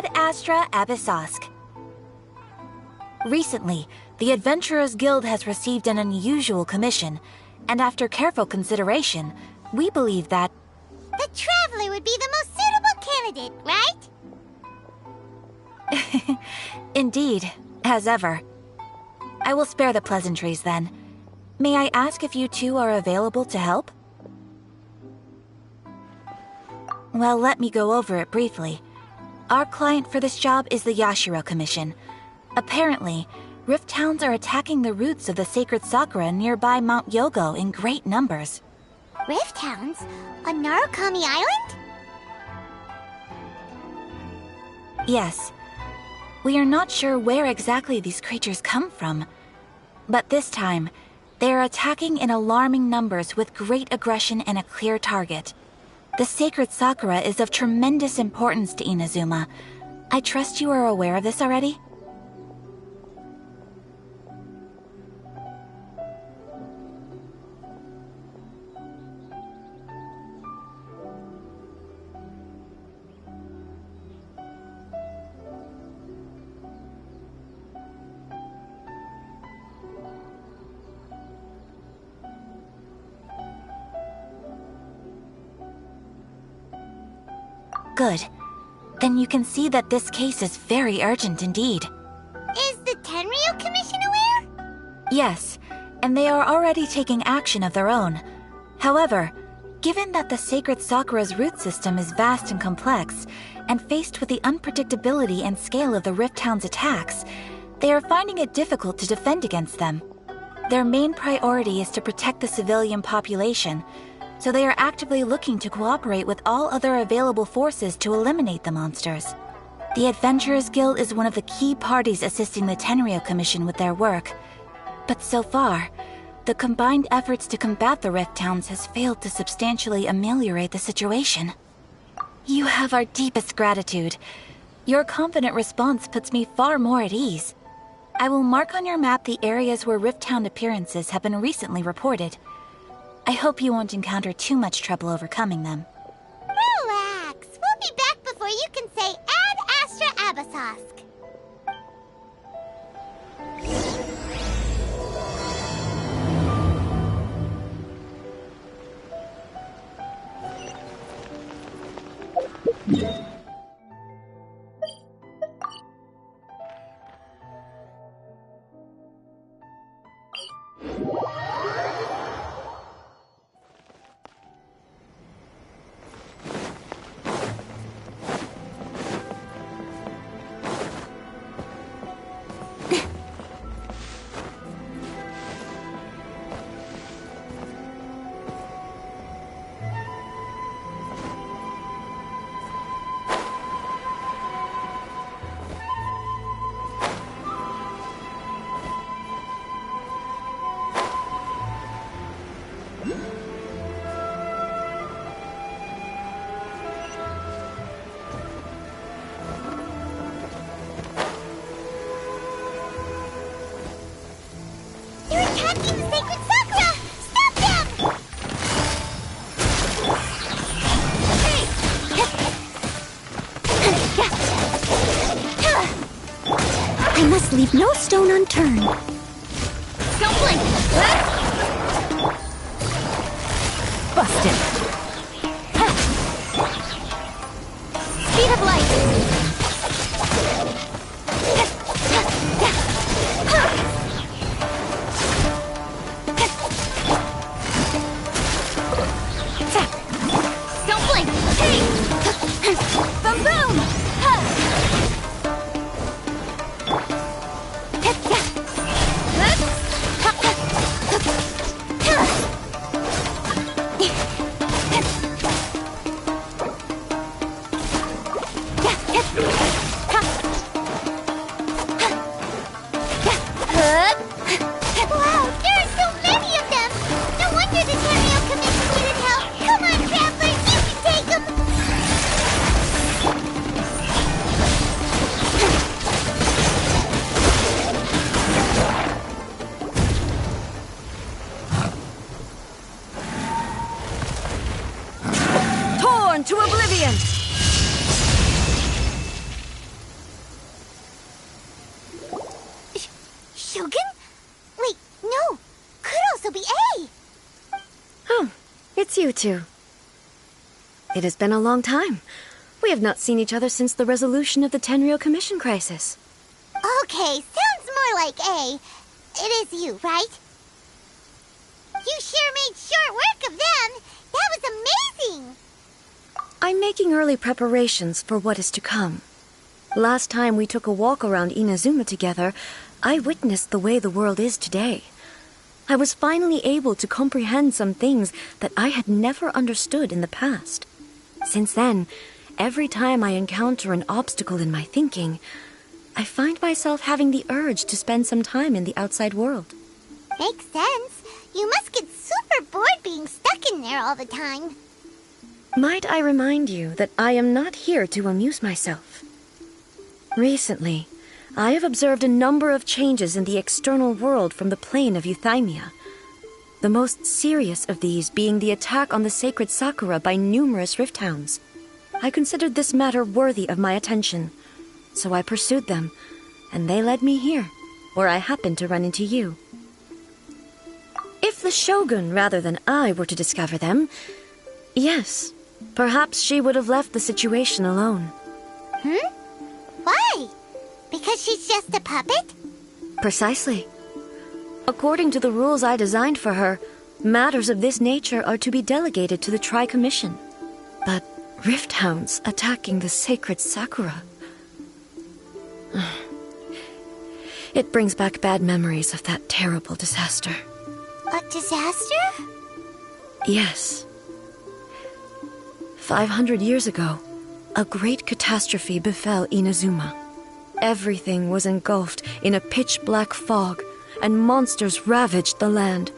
Ad Astra Abyssosk. Recently, the Adventurers Guild has received an unusual commission, and after careful consideration, we believe that... The Traveler would be the most suitable candidate, right? Indeed, as ever. I will spare the pleasantries then. May I ask if you two are available to help? Well, let me go over it briefly. Our client for this job is the Yashiro Commission. Apparently, Rift Towns are attacking the roots of the sacred sakura nearby Mount Yogo in great numbers. Rift Hounds? On Narukami Island? Yes. We are not sure where exactly these creatures come from. But this time, they are attacking in alarming numbers with great aggression and a clear target. The sacred sakura is of tremendous importance to Inazuma. I trust you are aware of this already? Good. Then you can see that this case is very urgent indeed. Is the Tenryu Commission aware? Yes, and they are already taking action of their own. However, given that the sacred sakura's root system is vast and complex, and faced with the unpredictability and scale of the Rift Town's attacks, they are finding it difficult to defend against them. Their main priority is to protect the civilian population, so they are actively looking to cooperate with all other available forces to eliminate the monsters. The Adventurers Guild is one of the key parties assisting the Tenryu Commission with their work. But so far, the combined efforts to combat the Rift Towns has failed to substantially ameliorate the situation. You have our deepest gratitude. Your confident response puts me far more at ease. I will mark on your map the areas where Rift Town appearances have been recently reported. I hope you won't encounter too much trouble overcoming them. Relax. We'll be back before you can say Ad Astra Abyssosk. They're attacking the sacred sakura! Stop them! I must leave no stone unturned. Don't blink! Busted! Speed of light! you two. It has been a long time. We have not seen each other since the resolution of the Tenryou Commission crisis. Okay, sounds more like A. It is you, right? You sure made short work of them. That was amazing. I'm making early preparations for what is to come. Last time we took a walk around Inazuma together, I witnessed the way the world is today. I was finally able to comprehend some things that I had never understood in the past. Since then, every time I encounter an obstacle in my thinking, I find myself having the urge to spend some time in the outside world. Makes sense. You must get super bored being stuck in there all the time. Might I remind you that I am not here to amuse myself. Recently, I have observed a number of changes in the external world from the plane of Euthymia. The most serious of these being the attack on the sacred Sakura by numerous rift hounds. I considered this matter worthy of my attention, so I pursued them, and they led me here, where I happened to run into you. If the Shogun rather than I were to discover them, yes, perhaps she would have left the situation alone. Why? Because she's just a puppet? Precisely. According to the rules I designed for her, matters of this nature are to be delegated to the Tri-Commission. But rift hounds attacking the sacred Sakura... It brings back bad memories of that terrible disaster. A disaster? Yes. 500 years ago, a great catastrophe befell Inazuma. Everything was engulfed in a pitch-black fog, and monsters ravaged the land.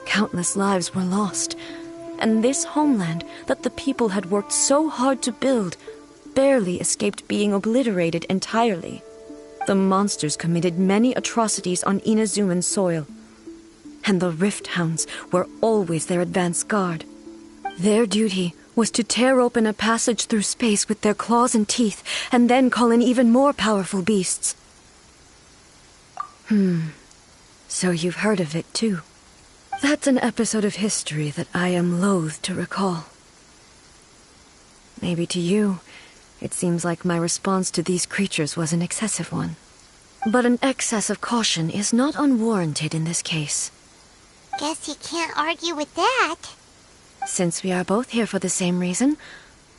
Countless lives were lost, and this homeland that the people had worked so hard to build barely escaped being obliterated entirely. The monsters committed many atrocities on Inazuman soil, and the rift hounds were always their advance guard. Their duty was to tear open a passage through space with their claws and teeth, and then call in even more powerful beasts. So you've heard of it too. That's an episode of history that I am loath to recall. Maybe to you, it seems like my response to these creatures was an excessive one. But an excess of caution is not unwarranted in this case. Guess you can't argue with that. Since we are both here for the same reason,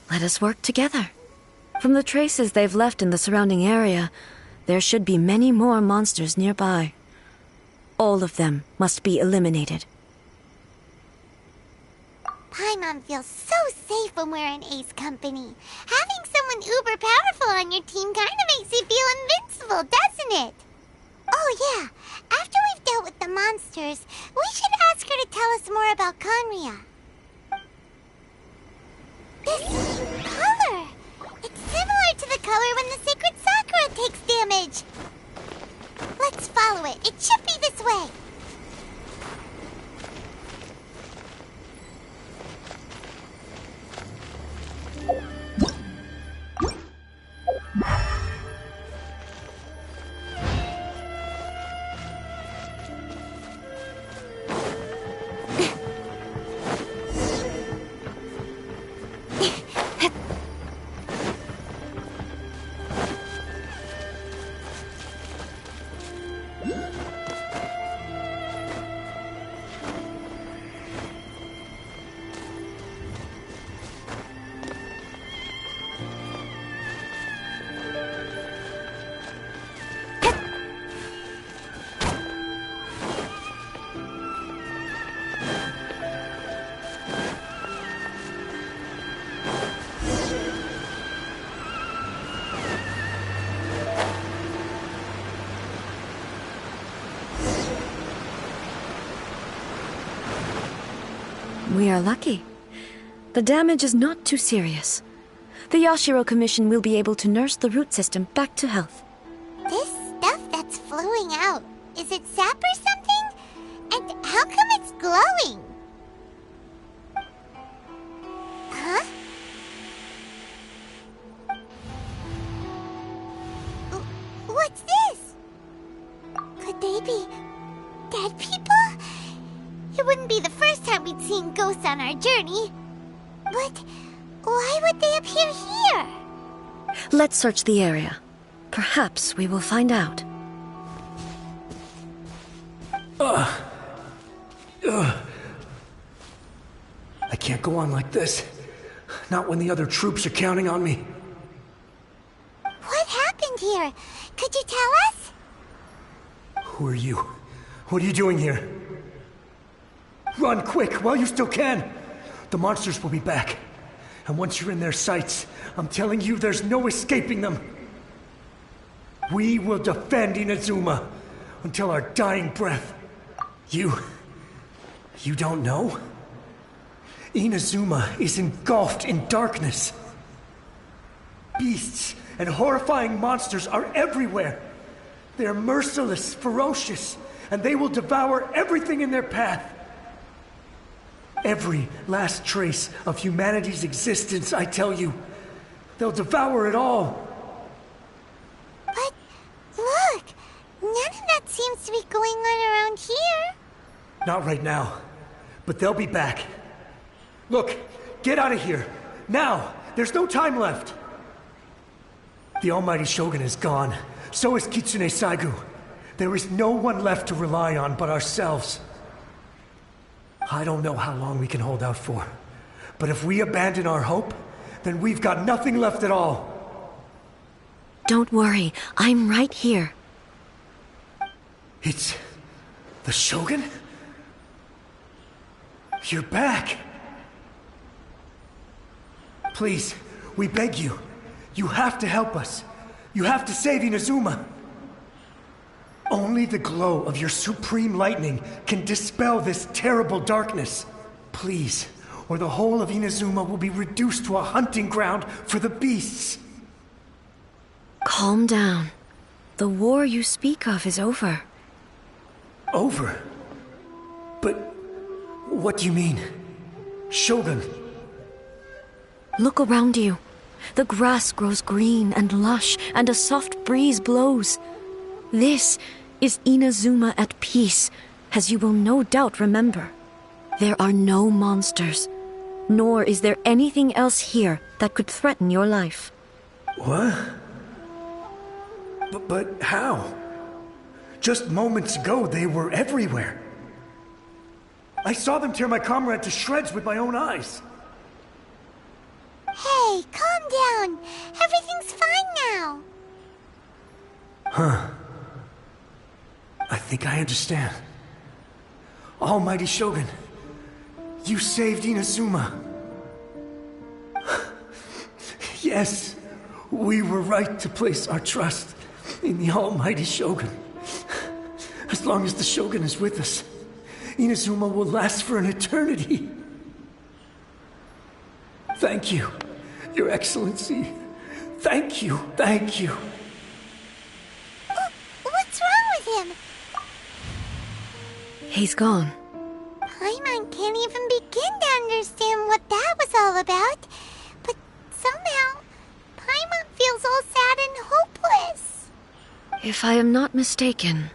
let us work together. From the traces they've left in the surrounding area, there should be many more monsters nearby. All of them must be eliminated. Paimon feels so safe when we're in Ace company. Having someone uber powerful on your team kinda makes you feel invincible, doesn't it? Oh yeah, after we've dealt with the monsters, we should ask her to tell us more about Conria. This color! It's similar to the color when the sacred Sakura takes damage. Let's follow it. It should be this way. We are lucky. The damage is not too serious. The Yashiro Commission will be able to nurse the root system back to health. This stuff that's flowing out, is it sap or something? And how come it's glowing? Huh? What's this? Could they be dead people? It wouldn't be the first time we'd seen ghosts on our journey. But why would they appear here? Let's search the area. Perhaps we will find out. I can't go on like this. Not when the other troops are counting on me. What happened here? Could you tell us? Who are you? What are you doing here? Run quick while you still can! The monsters will be back. And once you're in their sights, I'm telling you there's no escaping them. We will defend Inazuma until our dying breath. You don't know? Inazuma is engulfed in darkness. Beasts and horrifying monsters are everywhere. They are merciless, ferocious, and they will devour everything in their path. Every last trace of humanity's existence, I tell you. They'll devour it all. But look, none of that seems to be going on around here. Not right now, but they'll be back. Look, get out of here. Now! There's no time left! The Almighty Shogun is gone. So is Kitsune Saigu. There is no one left to rely on but ourselves. I don't know how long we can hold out for. But if we abandon our hope, then we've got nothing left at all. Don't worry, I'm right here. It's... the Shogun? You're back! Please, we beg you. You have to help us. You have to save Inazuma. Only the glow of your supreme lightning can dispel this terrible darkness. Please, or the whole of Inazuma will be reduced to a hunting ground for the beasts. Calm down. The war you speak of is over. Over? But what do you mean? Shogun? Look around you. The grass grows green and lush, and a soft breeze blows. This is Inazuma at peace, as you will no doubt remember. There are no monsters, nor is there anything else here that could threaten your life. What? But how? Just moments ago, they were everywhere. I saw them tear my comrade to shreds with my own eyes. Hey, calm down. Everything's fine now. Huh. I think I understand. Almighty Shogun, you saved Inazuma. Yes, we were right to place our trust in the Almighty Shogun. As long as the Shogun is with us, Inazuma will last for an eternity. Thank you, Your Excellency. Thank you, thank you. What's wrong with him? He's gone. Paimon can't even begin to understand what that was all about. But somehow, Paimon feels all sad and hopeless. If I am not mistaken,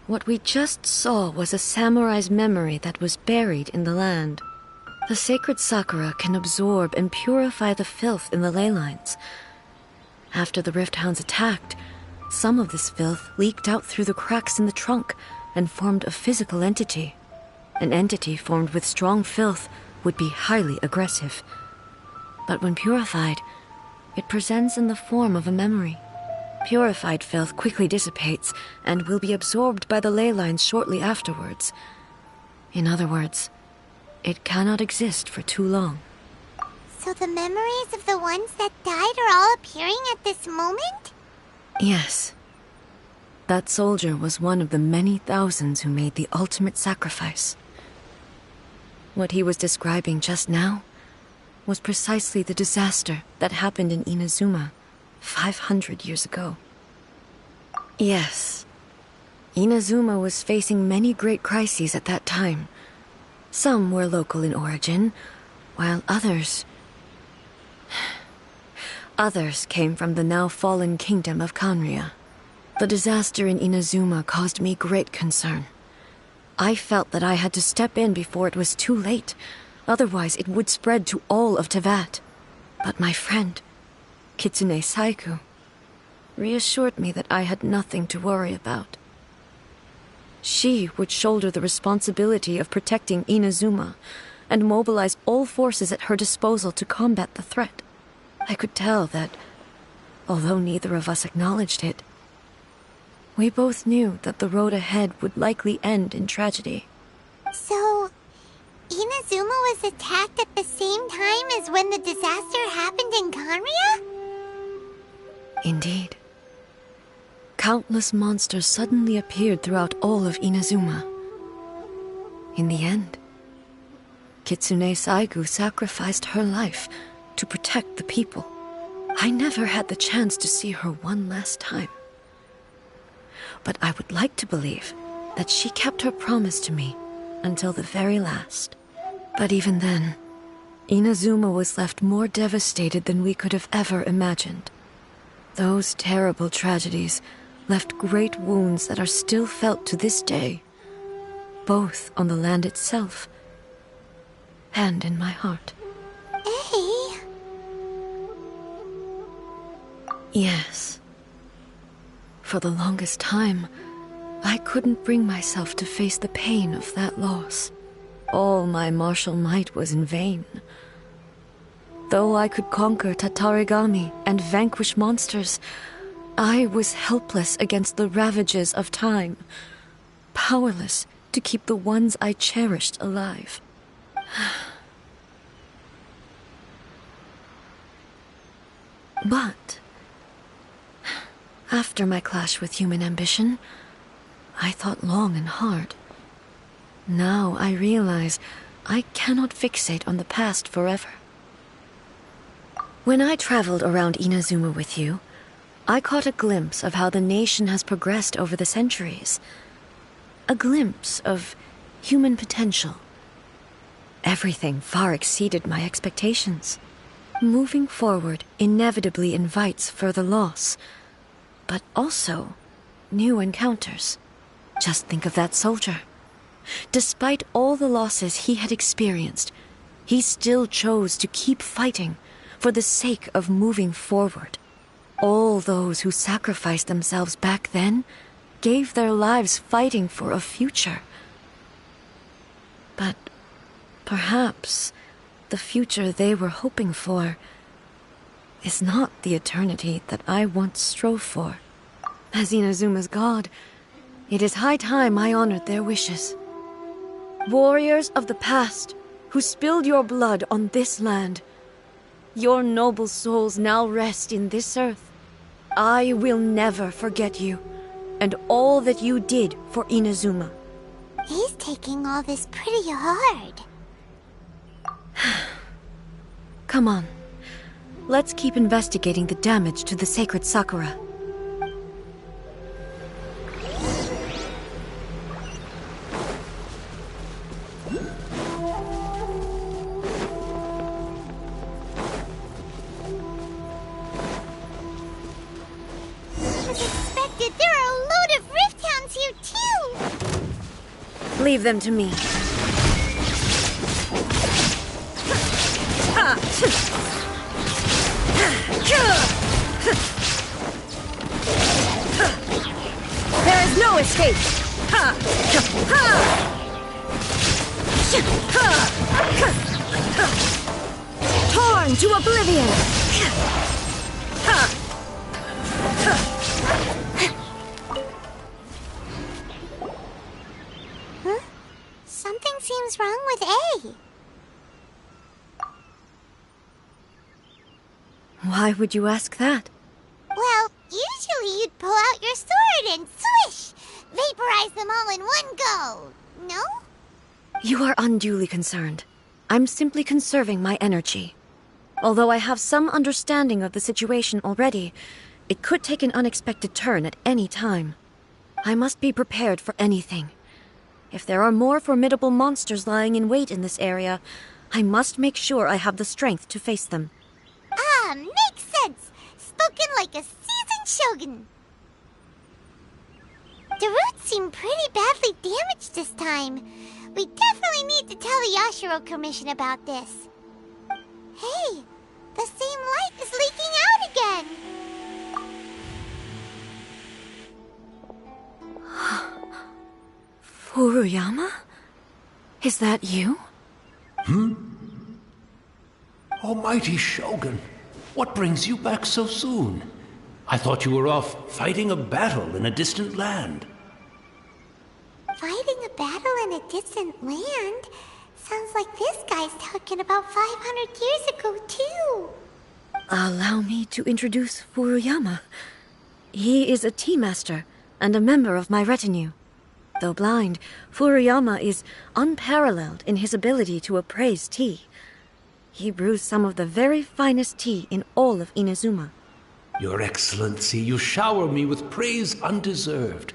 what we just saw was a samurai's memory that was buried in the land. The sacred sakura can absorb and purify the filth in the ley lines. After the Rift Hounds attacked, some of this filth leaked out through the cracks in the trunk and formed a physical entity. An entity formed with strong filth would be highly aggressive. But when purified, it presents in the form of a memory. Purified filth quickly dissipates and will be absorbed by the ley lines shortly afterwards. In other words, it cannot exist for too long. So the memories of the ones that died are all appearing at this moment? Yes. That soldier was one of the many thousands who made the ultimate sacrifice. What he was describing just now was precisely the disaster that happened in Inazuma 500 years ago. Yes. Inazuma was facing many great crises at that time. Some were local in origin, while others came from the now fallen kingdom of Kanria. The disaster in Inazuma caused me great concern. I felt that I had to step in before it was too late, Otherwise, it would spread to all of Tevat. But my friend, Kitsune Saiku, reassured me that I had nothing to worry about. She would shoulder the responsibility of protecting Inazuma and mobilize all forces at her disposal to combat the threat. I could tell that, although neither of us acknowledged it, we both knew that the road ahead would likely end in tragedy. So, Inazuma was attacked at the same time as when the disaster happened in Kanria? Indeed. Countless monsters suddenly appeared throughout all of Inazuma. In the end, Kitsune Saigu sacrificed her life to protect the people. I never had the chance to see her one last time. But I would like to believe that she kept her promise to me until the very last. But even then, Inazuma was left more devastated than we could have ever imagined. Those terrible tragedies left great wounds that are still felt to this day, both on the land itself and in my heart. Hey. Yes. For the longest time, I couldn't bring myself to face the pain of that loss. All my martial might was in vain. Though I could conquer Tatarigami and vanquish monsters, I was helpless against the ravages of time, powerless to keep the ones I cherished alive. But after my clash with human ambition, I thought long and hard. Now I realize I cannot fixate on the past forever. When I traveled around Inazuma with you, I caught a glimpse of how the nation has progressed over the centuries. A glimpse of human potential. Everything far exceeded my expectations. Moving forward inevitably invites further loss, but also new encounters. Just think of that soldier. Despite all the losses he had experienced, he still chose to keep fighting for the sake of moving forward. All those who sacrificed themselves back then gave their lives fighting for a future. But perhaps the future they were hoping for is not the eternity that I once strove for. As Inazuma's god, it is high time I honored their wishes. Warriors of the past, who spilled your blood on this land, your noble souls now rest in this earth. I will never forget you, and all that you did for Inazuma. He's taking all this pretty hard. Come on. Let's keep investigating the damage to the sacred Sakura. Leave them to me. There is no escape. Torn to oblivion. Something seems wrong with A. Why would you ask that? Well, usually you'd pull out your sword and swish! Vaporize them all in one go, no? You are unduly concerned. I'm simply conserving my energy. Although I have some understanding of the situation already, it could take an unexpected turn at any time. I must be prepared for anything. If there are more formidable monsters lying in wait in this area, I must make sure I have the strength to face them. Ah, makes sense! Spoken like a seasoned shogun. The roots seem pretty badly damaged this time. We definitely need to tell the Yashiro Commission about this. Hey, the same light is leaking out again. Furuyama? Is that you? Almighty Shogun, what brings you back so soon? I thought you were off fighting a battle in a distant land. Fighting a battle in a distant land? Sounds like this guy's talking about 500 years ago, too. Allow me to introduce Furuyama. He is a tea master and a member of my retinue. Though blind, Furuyama is unparalleled in his ability to appraise tea. He brews some of the very finest tea in all of Inazuma. Your Excellency, you shower me with praise undeserved.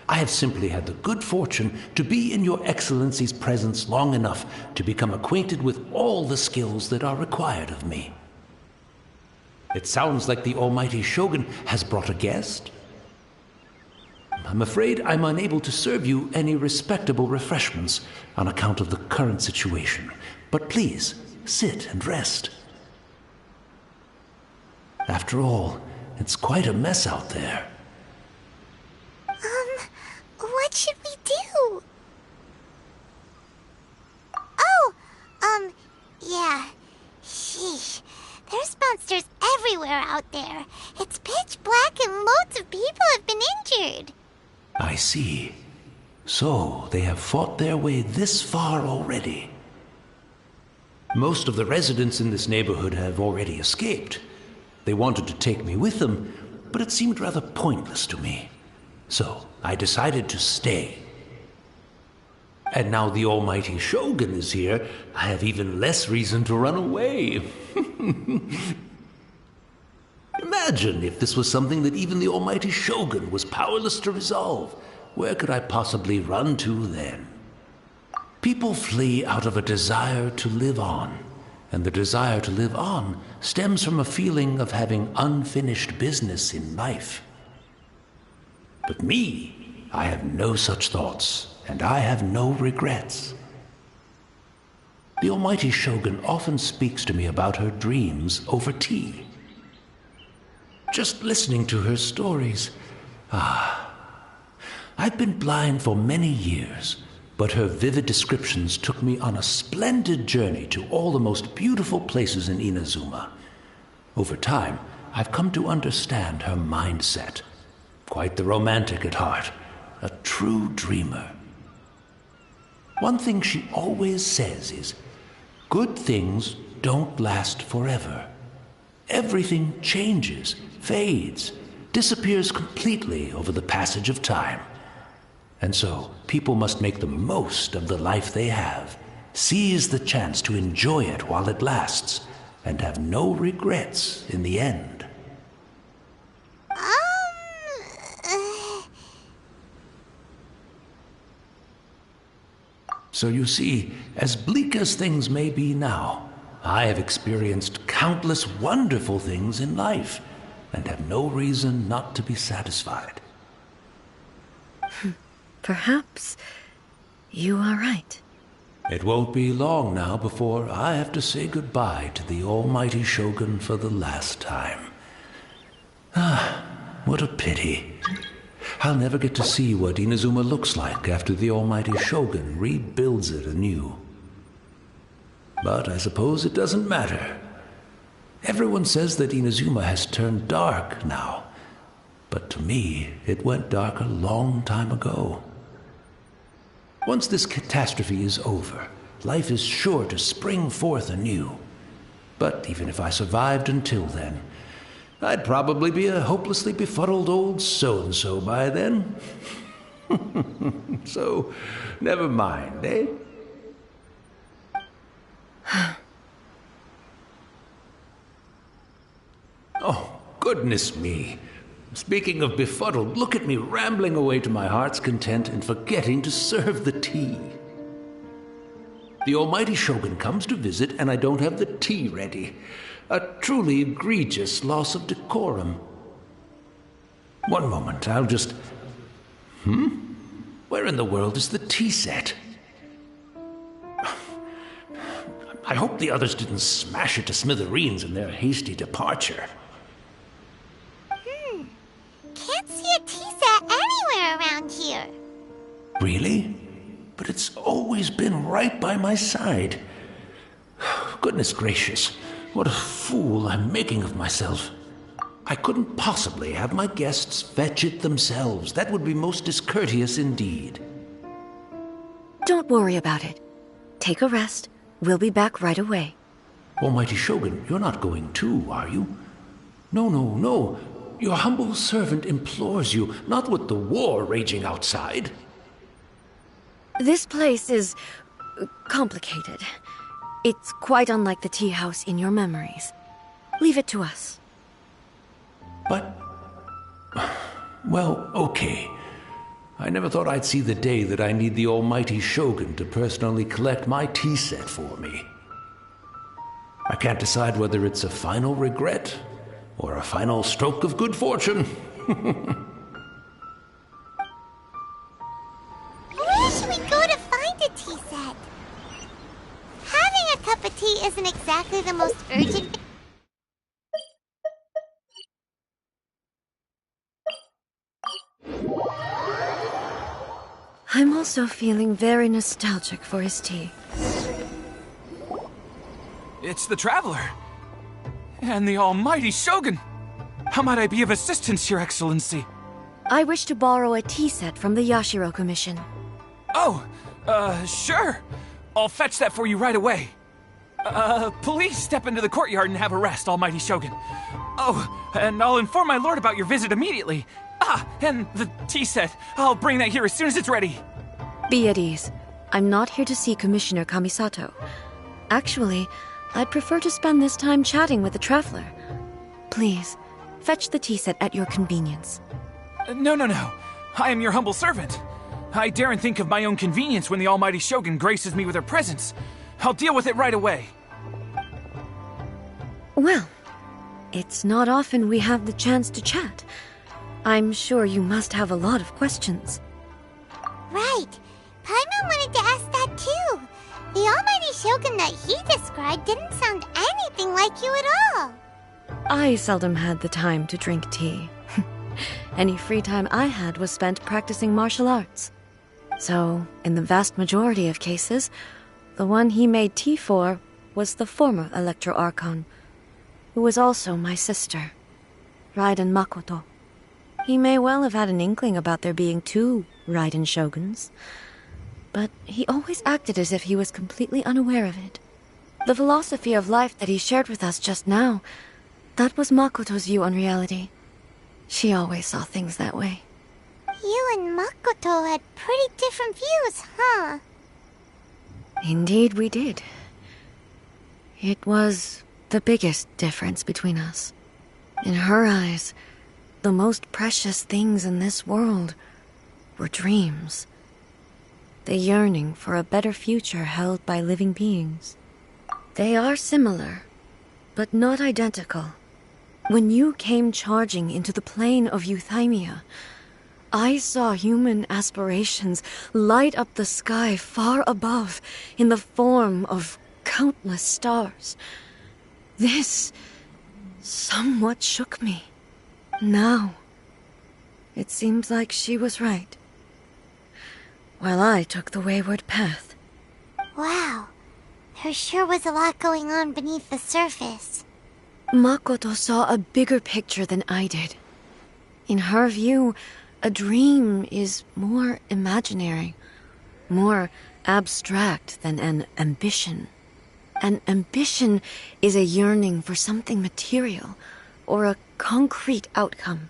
I have simply had the good fortune to be in Your Excellency's presence long enough to become acquainted with all the skills that are required of me. It sounds like the Almighty Shogun has brought a guest. I'm afraid I'm unable to serve you any respectable refreshments on account of the current situation. But please, sit and rest. After all, it's quite a mess out there. What should we do? Yeah. Sheesh. There's monsters everywhere out there. It's pitch black and loads of people have been injured. I see. So, they have fought their way this far already. Most of the residents in this neighborhood have already escaped. They wanted to take me with them, but it seemed rather pointless to me. So, I decided to stay. And now the Almighty Shogun is here, I have even less reason to run away. Imagine if this was something that even the Almighty Shogun was powerless to resolve. Where could I possibly run to then? People flee out of a desire to live on, and the desire to live on stems from a feeling of having unfinished business in life. But me, I have no such thoughts, and I have no regrets. The Almighty Shogun often speaks to me about her dreams over tea. Just listening to her stories, I've been blind for many years, but her vivid descriptions took me on a splendid journey to all the most beautiful places in Inazuma. Over time, I've come to understand her mindset. Quite the romantic at heart, a true dreamer. One thing she always says is, good things don't last forever. Everything changes, fades, disappears completely over the passage of time. And so, people must make the most of the life they have, seize the chance to enjoy it while it lasts, and have no regrets in the end. So you see, as bleak as things may be now, I have experienced countless wonderful things in life, and have no reason not to be satisfied. Perhaps you are right. It won't be long now before I have to say goodbye to the Almighty Shogun for the last time. What a pity. I'll never get to see what Inazuma looks like after the Almighty Shogun rebuilds it anew. But I suppose it doesn't matter. Everyone says that Inazuma has turned dark now, but to me, it went dark a long time ago. Once this catastrophe is over, life is sure to spring forth anew. But even if I survived until then, I'd probably be a hopelessly befuddled old so-and-so by then. So, never mind, eh? Oh, goodness me. Speaking of befuddled, look at me rambling away to my heart's content and forgetting to serve the tea. The Almighty Shogun comes to visit and I don't have the tea ready. A truly egregious loss of decorum. One moment, I'll just... Where in the world is the tea set? I hope the others didn't smash it to smithereens in their hasty departure. Can't see a tea set anywhere around here. Really? But it's always been right by my side. Goodness gracious, what a fool I'm making of myself. I couldn't possibly have my guests fetch it themselves. That would be most discourteous indeed. Don't worry about it. Take a rest. We'll be back right away. Almighty Shogun, you're not going too, are you? No. Your humble servant implores you, not with the war raging outside. This place is complicated. It's quite unlike the tea house in your memories. Leave it to us. But... well, okay. I never thought I'd see the day that I need the almighty Shogun to personally collect my tea set for me. I can't decide whether it's a final regret or a final stroke of good fortune. Where should we go to find a tea set? Having a cup of tea isn't exactly the most urgent. I'm also feeling very nostalgic for his tea. It's the Traveler. And the almighty Shogun. How might I be of assistance, Your Excellency? I wish to borrow a tea set from the Yashiro Commission. Oh, sure. I'll fetch that for you right away. Please step into the courtyard and have a rest, almighty Shogun. Oh, and I'll inform my lord about your visit immediately. Ah, and the tea set. I'll bring that here as soon as it's ready. Be at ease. I'm not here to see Commissioner Kamisato. Actually, I'd prefer to spend this time chatting with the Traveler. Please, fetch the tea set at your convenience. No. I am your humble servant. I daren't think of my own convenience when the almighty Shogun graces me with her presence. I'll deal with it right away. Well, it's not often we have the chance to chat. I'm sure you must have a lot of questions. Right. Paimon wanted to ask that too. The almighty Shogun that he described didn't sound anything like you at all. I seldom had the time to drink tea. Any free time I had was spent practicing martial arts. So, in the vast majority of cases, the one he made tea for was the former Electro Archon, who was also my sister, Raiden Makoto. He may well have had an inkling about there being two Raiden Shoguns, but he always acted as if he was completely unaware of it. The philosophy of life that he shared with us just now, that was Makoto's view on reality. She always saw things that way. You and Makoto had pretty different views, huh? Indeed we did. It was the biggest difference between us. In her eyes, the most precious things in this world were dreams. The yearning for a better future held by living beings. They are similar, but not identical. When you came charging into the plane of Euthymia, I saw human aspirations light up the sky far above in the form of countless stars. This somewhat shook me. Now, it seems like she was right, while I took the wayward path. Wow. There sure was a lot going on beneath the surface. Makoto saw a bigger picture than I did. In her view, a dream is more imaginary, more abstract than an ambition. An ambition is a yearning for something material, or a concrete outcome.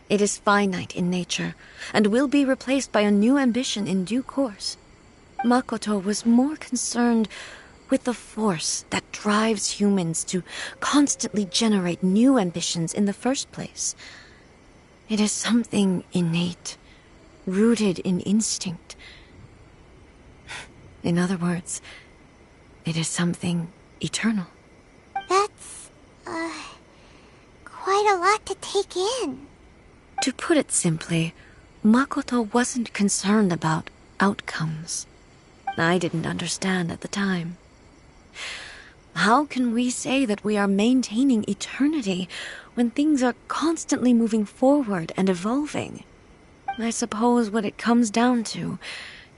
It is finite in nature, and will be replaced by a new ambition in due course. Makoto was more concerned with the force that drives humans to constantly generate new ambitions in the first place. It is something innate, rooted in instinct. In other words, it is something eternal. That's, quite a lot to take in. To put it simply, Makoto wasn't concerned about outcomes. I didn't understand at the time. How can we say that we are maintaining eternity when things are constantly moving forward and evolving? I suppose what it comes down to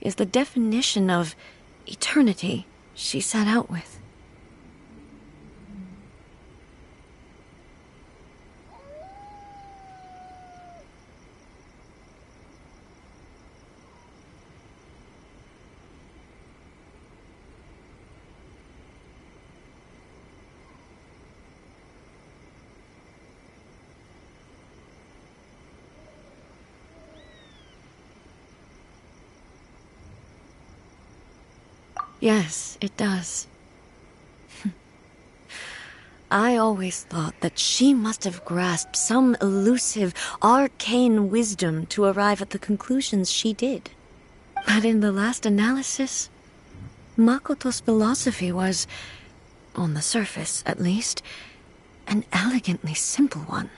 is the definition of eternity she set out with. Yes, it does. I always thought that she must have grasped some elusive, arcane wisdom to arrive at the conclusions she did. But in the last analysis, Makoto's philosophy was, on the surface at least, an elegantly simple one.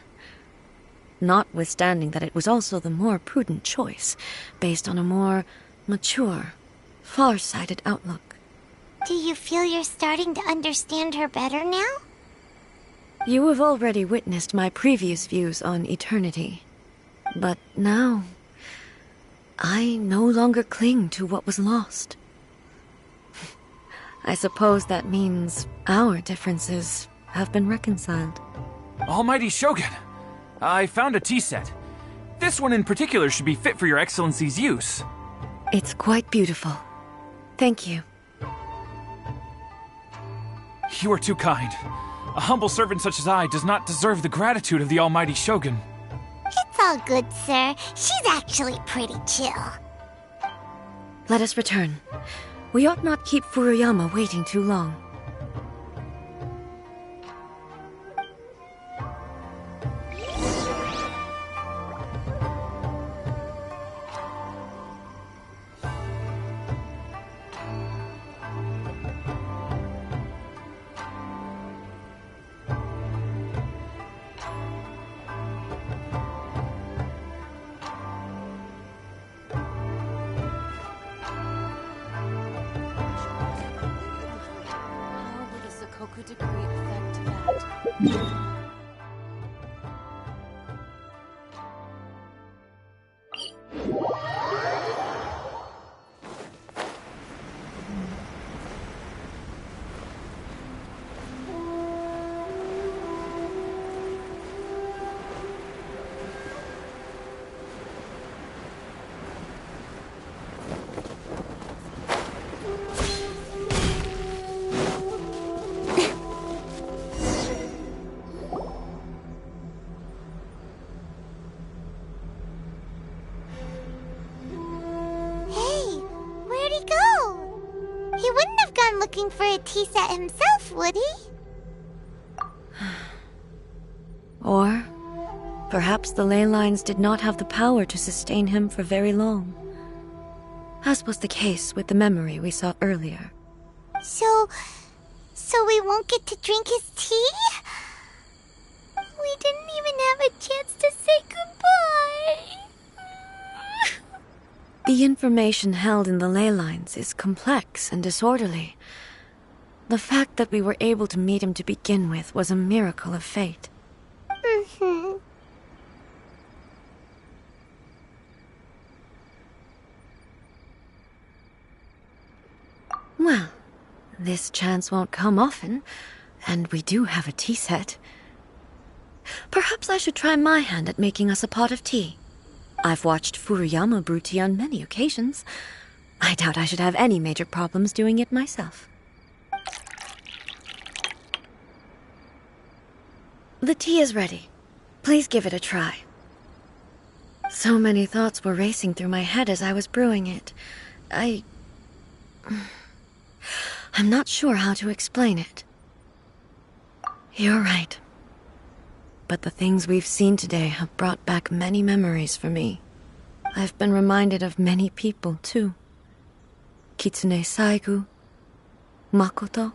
Notwithstanding that it was also the more prudent choice, based on a more mature, far-sighted outlook. Do you feel you're starting to understand her better now? You have already witnessed my previous views on eternity. But now, I no longer cling to what was lost. I suppose that means our differences have been reconciled. Almighty Shogun, I found a tea set. This one in particular should be fit for your Excellency's use. It's quite beautiful. Thank you. You are too kind. A humble servant such as I does not deserve the gratitude of the Almighty Shogun. It's all good, sir. She's actually pretty chill. Let us return. We ought not keep Furuyama waiting too long. Looking for a tea set himself, would he? Or perhaps the ley lines did not have the power to sustain him for very long, as was the case with the memory we saw earlier. So we won't get to drink his tea? We didn't even have a chance to say goodbye. The information held in the ley lines is complex and disorderly. The fact that we were able to meet him to begin with was a miracle of fate. Mm-hmm. Well, this chance won't come often, and we do have a tea set. Perhaps I should try my hand at making us a pot of tea. I've watched Furuyama brew tea on many occasions. I doubt I should have any major problems doing it myself. The tea is ready. Please give it a try. So many thoughts were racing through my head as I was brewing it. I'm not sure how to explain it. You're right. But the things we've seen today have brought back many memories for me. I've been reminded of many people, too. Kitsune Saigu, Makoto,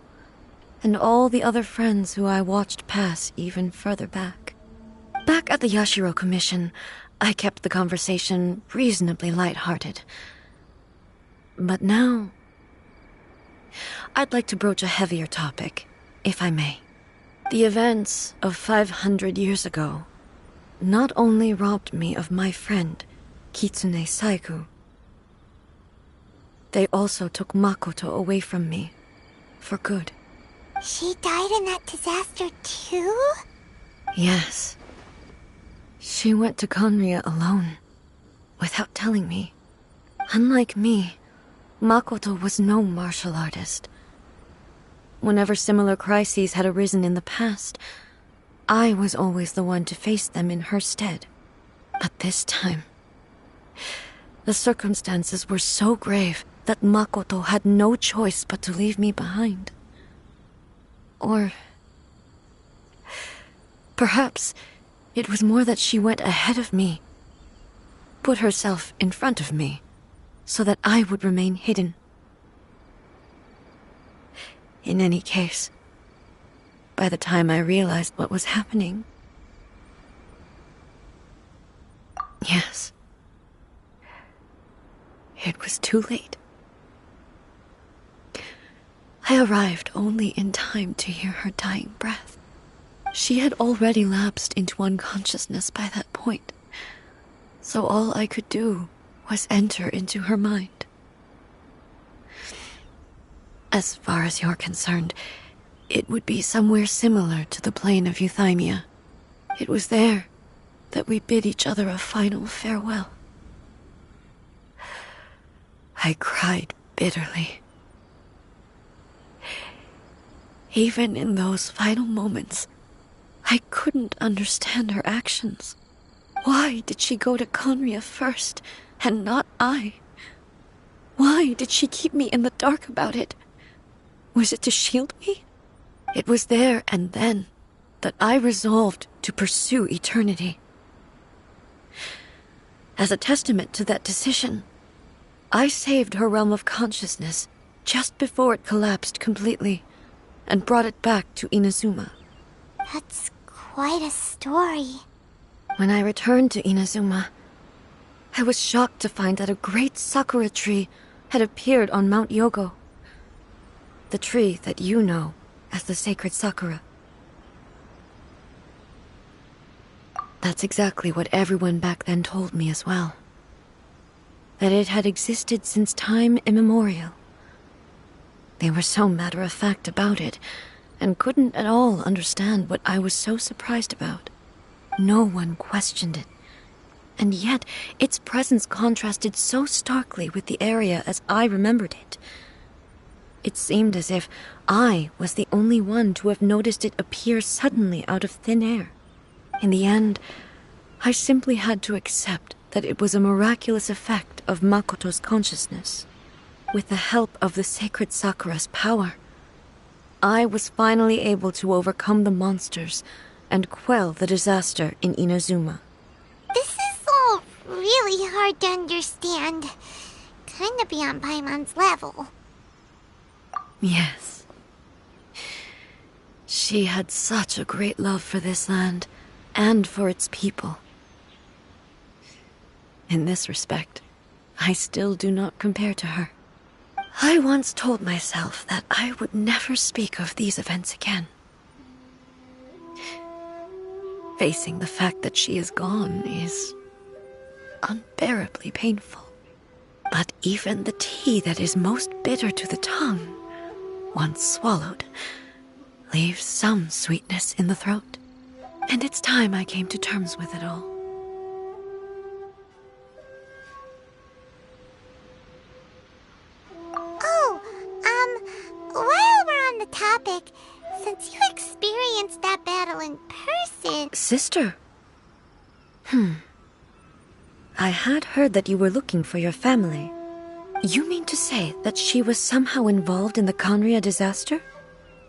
and all the other friends who I watched pass even further back. Back at the Yashiro Commission, I kept the conversation reasonably light-hearted. But now, I'd like to broach a heavier topic, if I may. The events of 500 years ago not only robbed me of my friend, Kitsune Saigu, they also took Makoto away from me, for good. She died in that disaster too? Yes. She went to Conria alone, without telling me. Unlike me, Makoto was no martial artist. Whenever similar crises had arisen in the past, I was always the one to face them in her stead. But this time, the circumstances were so grave that Makoto had no choice but to leave me behind. Or perhaps it was more that she went ahead of me, put herself in front of me, so that I would remain hidden. In any case, by the time I realized what was happening, yes, it was too late. I arrived only in time to hear her dying breath. She had already lapsed into unconsciousness by that point, so all I could do was enter into her mind. As far as you're concerned, it would be somewhere similar to the plain of Euthymia. It was there that we bid each other a final farewell. I cried bitterly. Even in those final moments, I couldn't understand her actions. Why did she go to Conria first, and not I? Why did she keep me in the dark about it? Was it to shield me? It was there and then that I resolved to pursue eternity. As a testament to that decision, I saved her realm of consciousness just before it collapsed completely, and brought it back to Inazuma. That's quite a story. When I returned to Inazuma, I was shocked to find that a great sakura tree had appeared on Mount Yogo. The tree that you know as the sacred sakura. That's exactly what everyone back then told me as well. That it had existed since time immemorial. They were so matter-of-fact about it, and couldn't at all understand what I was so surprised about. No one questioned it, and yet its presence contrasted so starkly with the area as I remembered it. It seemed as if I was the only one to have noticed it appear suddenly out of thin air. In the end, I simply had to accept that it was a miraculous effect of Makoto's consciousness. With the help of the sacred Sakura's power, I was finally able to overcome the monsters and quell the disaster in Inazuma. This is all really hard to understand. Kinda beyond Paimon's level. Yes. She had such a great love for this land, and for its people. In this respect, I still do not compare to her. I once told myself that I would never speak of these events again. Facing the fact that she is gone is unbearably painful. But even the tea that is most bitter to the tongue, once swallowed, leaves some sweetness in the throat. And it's time I came to terms with it all. While we're on the topic, since you experienced that battle in person... Sister? I had heard that you were looking for your family. You mean to say that she was somehow involved in the Conria disaster?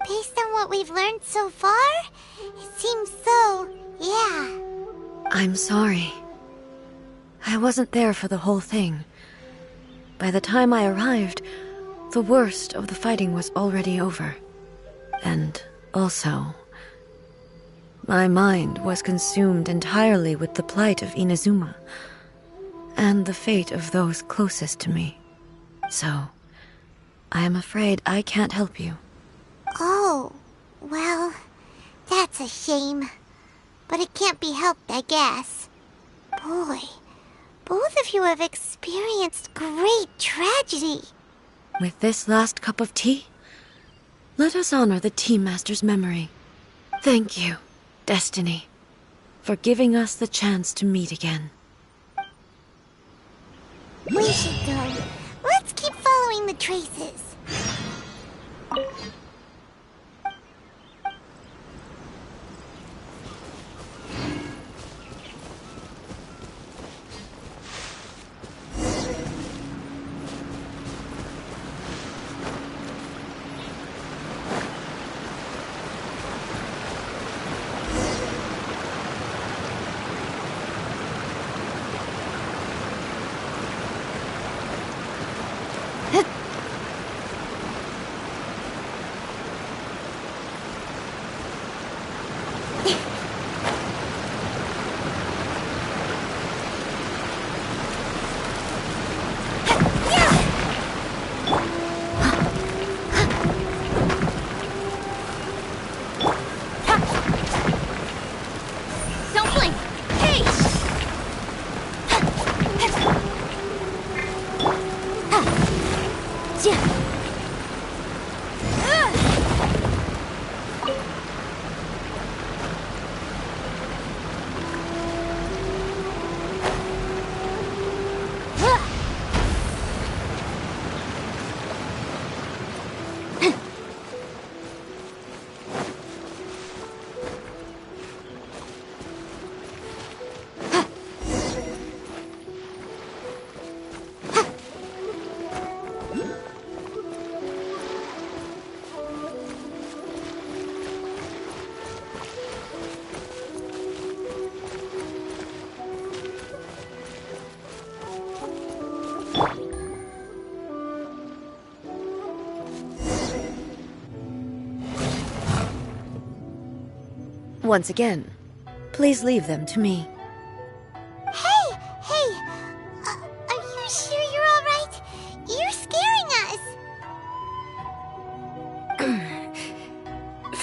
Based on what we've learned so far, it seems so, yeah. I'm sorry. I wasn't there for the whole thing. By the time I arrived, the worst of the fighting was already over. And also, my mind was consumed entirely with the plight of Inazuma, and the fate of those closest to me. So, I am afraid I can't help you. Oh, well, that's a shame. But it can't be helped, I guess. Boy, both of you have experienced great tragedy. With this last cup of tea, let us honor the Tea Master's memory. Thank you, Destiny, for giving us the chance to meet again. We should go. Let's keep following the traces. Once again, please leave them to me. Hey! Are you sure you're all right? You're scaring us.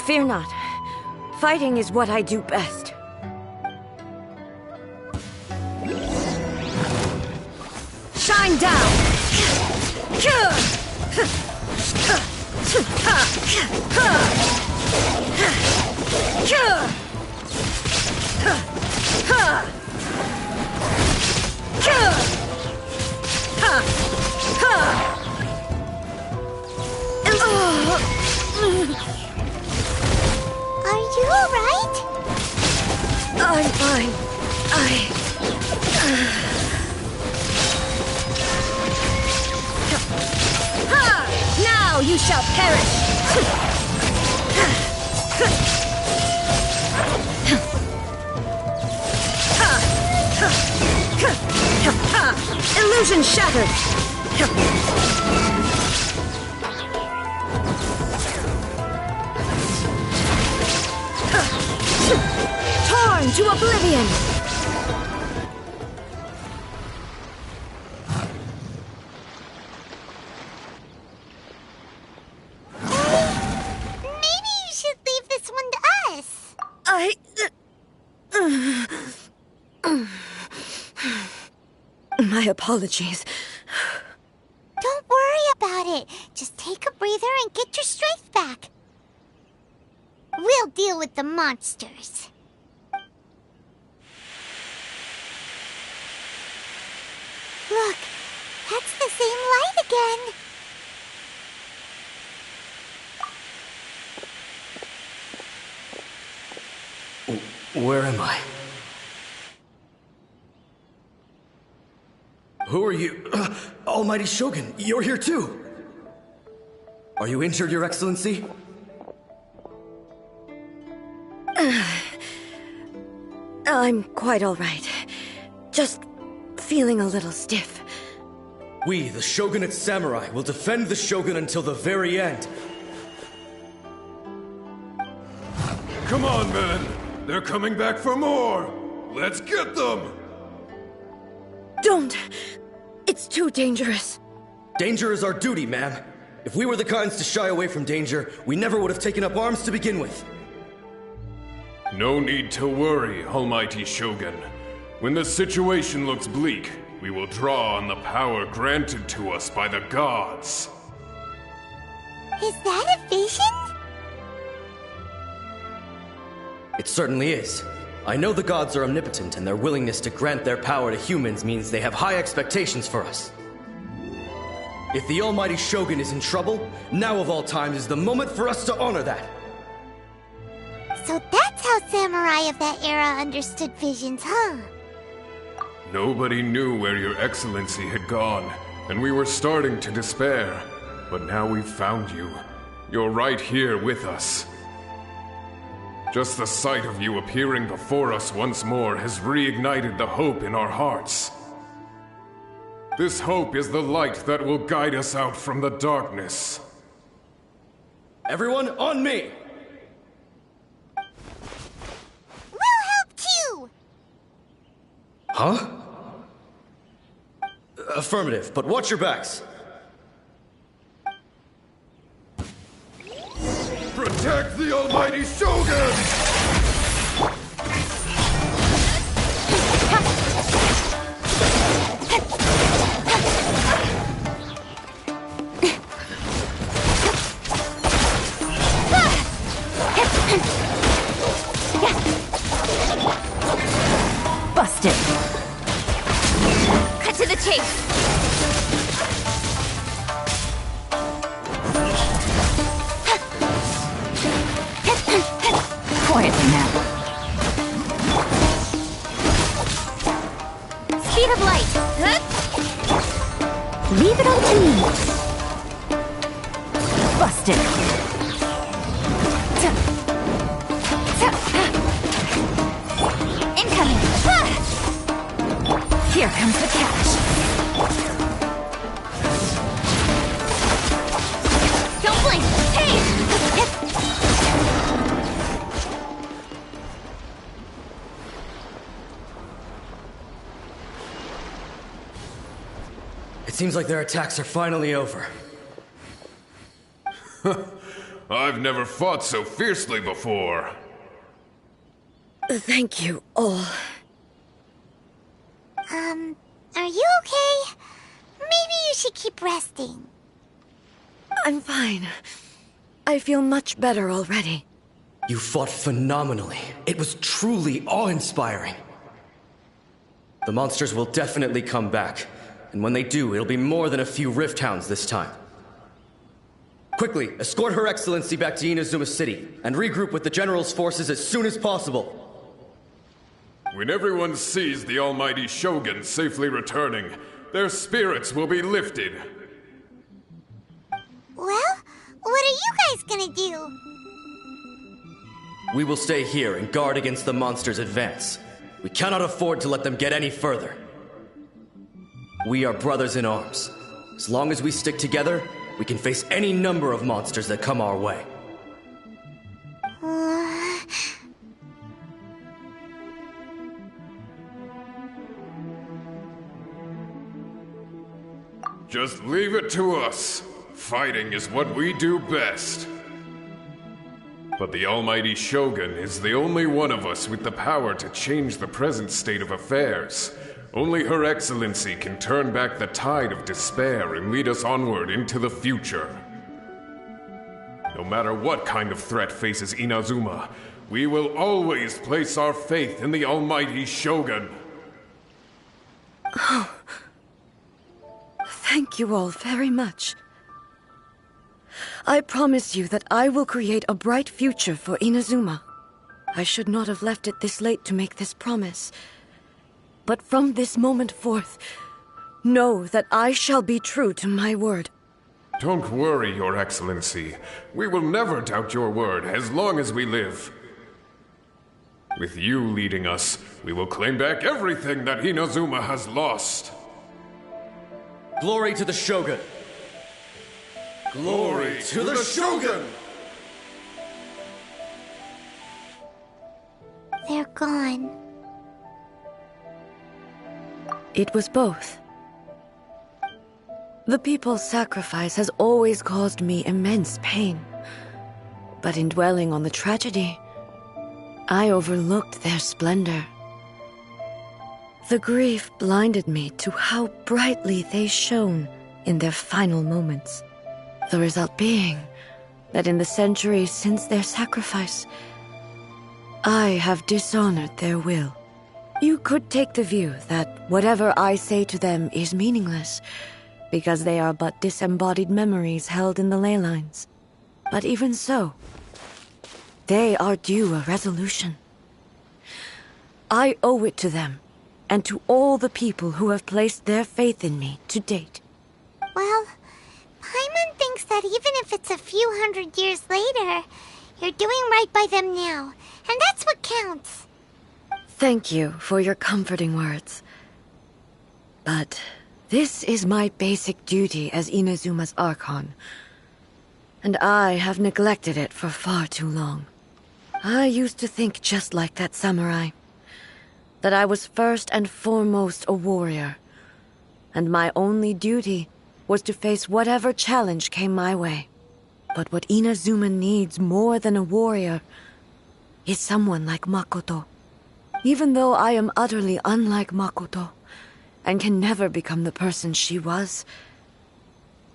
Fear not. Fighting is what I do best. Shine down! Are you all right? I'm fine. Now you shall perish! Illusion shattered! Torn to oblivion! Maybe you should leave this one to us. My apologies. Don't worry about it. Just take a breather and get your strength back. We'll deal with the monsters. Look, that's the same light again. Where am I? Who are you? Almighty Shogun, you're here too! Are you injured, Your Excellency? I'm quite all right. Just feeling a little stiff. We, the Shogunate Samurai, will defend the Shogun until the very end. Come on, men! They're coming back for more! Let's get them! Don't! It's too dangerous. Danger is our duty, ma'am. If we were the kinds to shy away from danger, we never would have taken up arms to begin with. No need to worry, Almighty Shogun. When the situation looks bleak, we will draw on the power granted to us by the gods. Is that a vision? It certainly is. I know the gods are omnipotent, and their willingness to grant their power to humans means they have high expectations for us. If the Almighty Shogun is in trouble, now of all times is the moment for us to honor that. So that's how samurai of that era understood visions, huh? Nobody knew where your excellency had gone, and we were starting to despair. But now we've found you. You're right here with us. Just the sight of you appearing before us once more has reignited the hope in our hearts. This hope is the light that will guide us out from the darkness. Everyone, on me! We'll help too! Huh? Affirmative, but watch your backs. Protect the Almighty Shogun! Busted. Cut to the chase. Quietly now. Speed of light. Leave it all to me. Busted. Incoming. Here comes the catch. Don't blink. Hey! It seems like their attacks are finally over. I've never fought so fiercely before. Thank you all. Are you okay? Maybe you should keep resting. I'm fine. I feel much better already. You fought phenomenally. It was truly awe-inspiring. The monsters will definitely come back. And when they do, it'll be more than a few Rift Hounds this time. Quickly, escort Her Excellency back to Inazuma City, and regroup with the General's forces as soon as possible. When everyone sees the Almighty Shogun safely returning, their spirits will be lifted. Well, what are you guys gonna do? We will stay here and guard against the monsters' advance. We cannot afford to let them get any further. We are brothers in arms. As long as we stick together, we can face any number of monsters that come our way. Just leave it to us. Fighting is what we do best. But the Almighty Shogun is the only one of us with the power to change the present state of affairs. Only Her Excellency can turn back the tide of despair and lead us onward into the future. No matter what kind of threat faces Inazuma, we will always place our faith in the Almighty Shogun. Oh. Thank you all very much. I promise you that I will create a bright future for Inazuma. I should not have left it this late to make this promise. But from this moment forth, know that I shall be true to my word. Don't worry, Your Excellency. We will never doubt your word as long as we live. With you leading us, we will claim back everything that Inazuma has lost. Glory to the Shogun! Glory to the Shogun! They're gone. It was both. The people's sacrifice has always caused me immense pain. But in dwelling on the tragedy, I overlooked their splendor. The grief blinded me to how brightly they shone in their final moments. The result being that in the centuries since their sacrifice, I have dishonored their will. You could take the view that whatever I say to them is meaningless, because they are but disembodied memories held in the ley lines. But even so, they are due a resolution. I owe it to them, and to all the people who have placed their faith in me to date. Well, Paimon thinks that even if it's a few hundred years later, you're doing right by them now, and that's what counts. Thank you for your comforting words. But this is my basic duty as Inazuma's Archon, and I have neglected it for far too long. I used to think just like that samurai, that I was first and foremost a warrior, and my only duty was to face whatever challenge came my way. But what Inazuma needs more than a warrior is someone like Makoto. Even though I am utterly unlike Makoto, and can never become the person she was,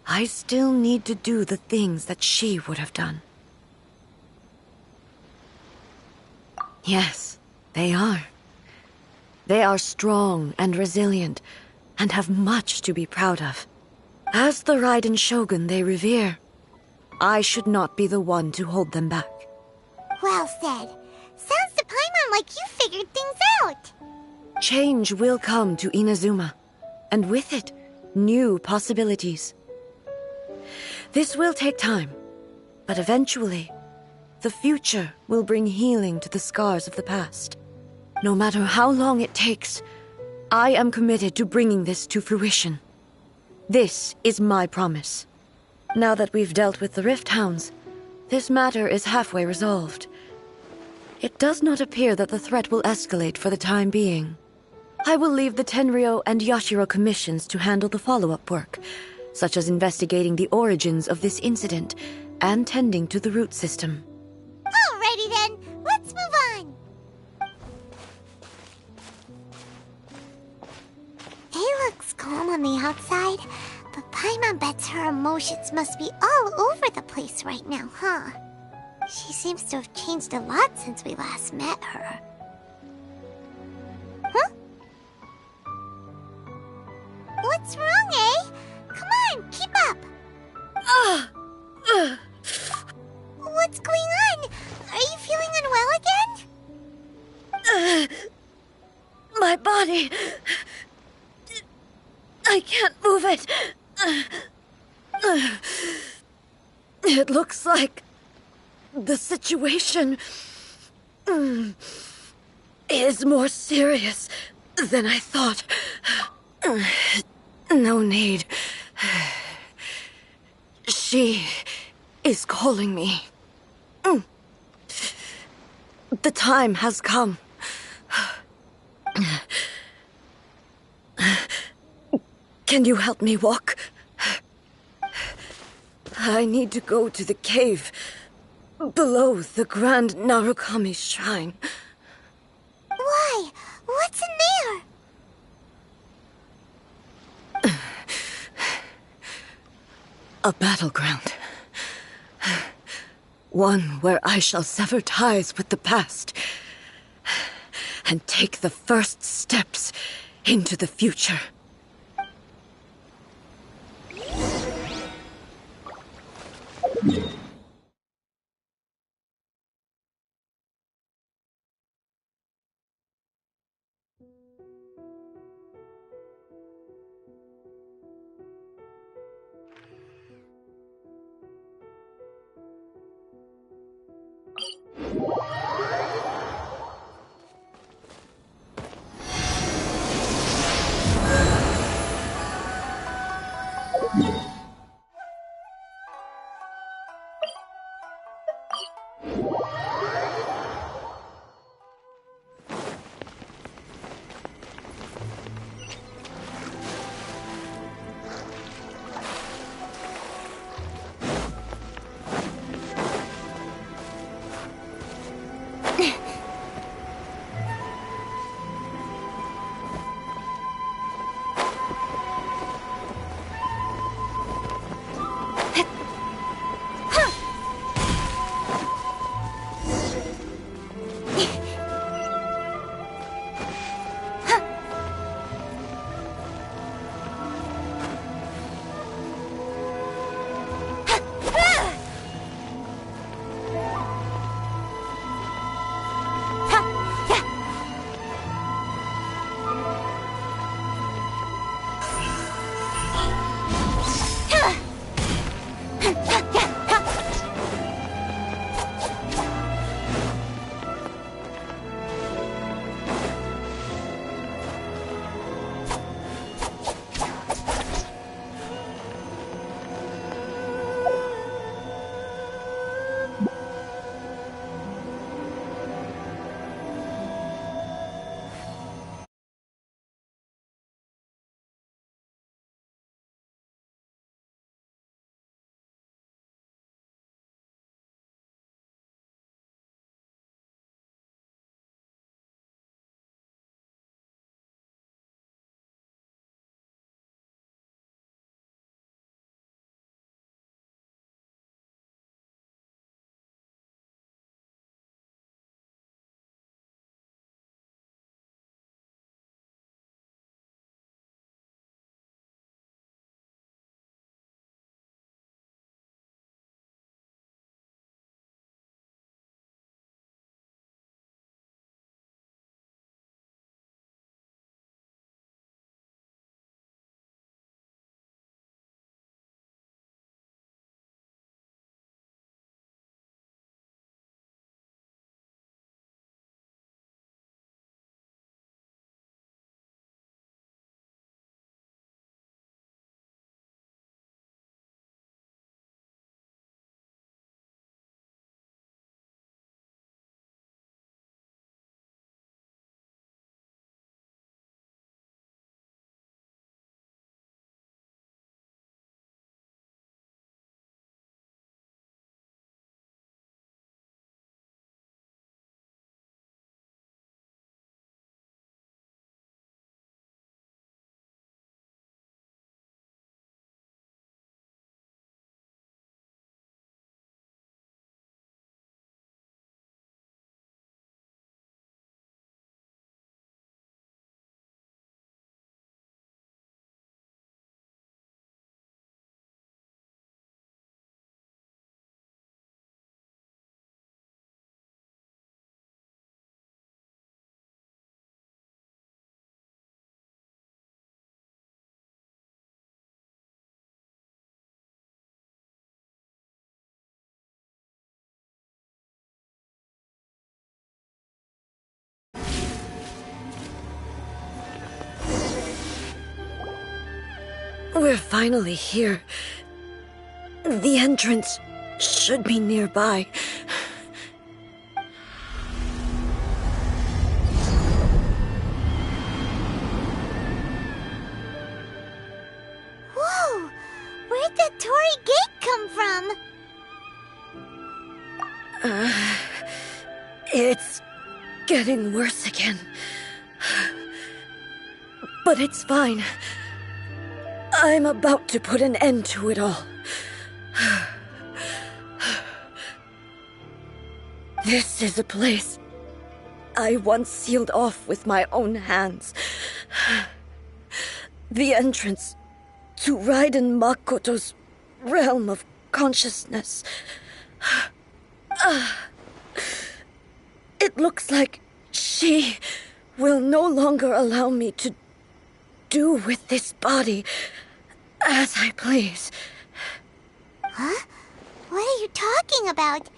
I still need to do the things that she would have done. Yes, they are. They are strong and resilient, and have much to be proud of. As the Raiden Shogun they revere, I should not be the one to hold them back. Well said. Sounds to Paimon like you figured things out. Change will come to Inazuma, and with it, new possibilities. This will take time, but eventually, the future will bring healing to the scars of the past. No matter how long it takes, I am committed to bringing this to fruition. This is my promise. Now that we've dealt with the Rift Hounds, this matter is halfway resolved. It does not appear that the threat will escalate for the time being. I will leave the Tenryo and Yashiro commissions to handle the follow-up work, such as investigating the origins of this incident and tending to the root system. Alrighty then, let's move on. It looks calm on the outside, but Paimon bets her emotions must be all over the place right now, huh? She seems to have changed a lot since we last met her. Huh? What's wrong, eh? Come on, keep up! What's going on? Are you feeling unwell again? My body... I can't move it. It looks like the situation is more serious than I thought. No need. She is calling me. The time has come. Can you help me walk? I need to go to the cave below the Grand Narukami Shrine. Why? What's in there? A battleground. One where I shall sever ties with the past and take the first steps into the future. We're finally here. The entrance should be nearby. Whoa! Where'd the Torii Gate come from? It's getting worse again. But it's fine. I'm about to put an end to it all. This is a place I once sealed off with my own hands. The entrance to Raiden Makoto's realm of consciousness. It looks like she will no longer allow me to do with this body as I please. Huh? What are you talking about?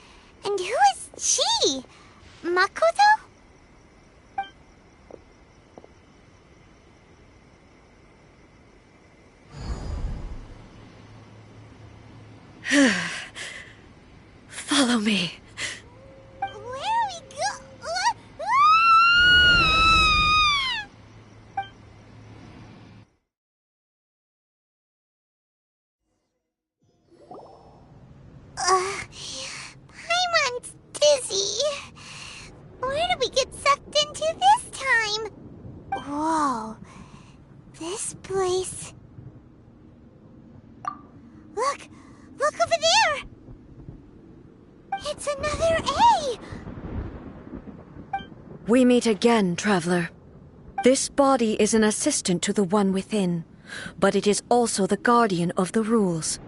And who is she? Makoto? Follow me. Where are we Paimon's dizzy. Where did we get sucked into this time? Whoa. This place... Look! Look over there! It's another A! We meet again, traveler. This body is an assistant to the One Within, but it is also the guardian of the rules.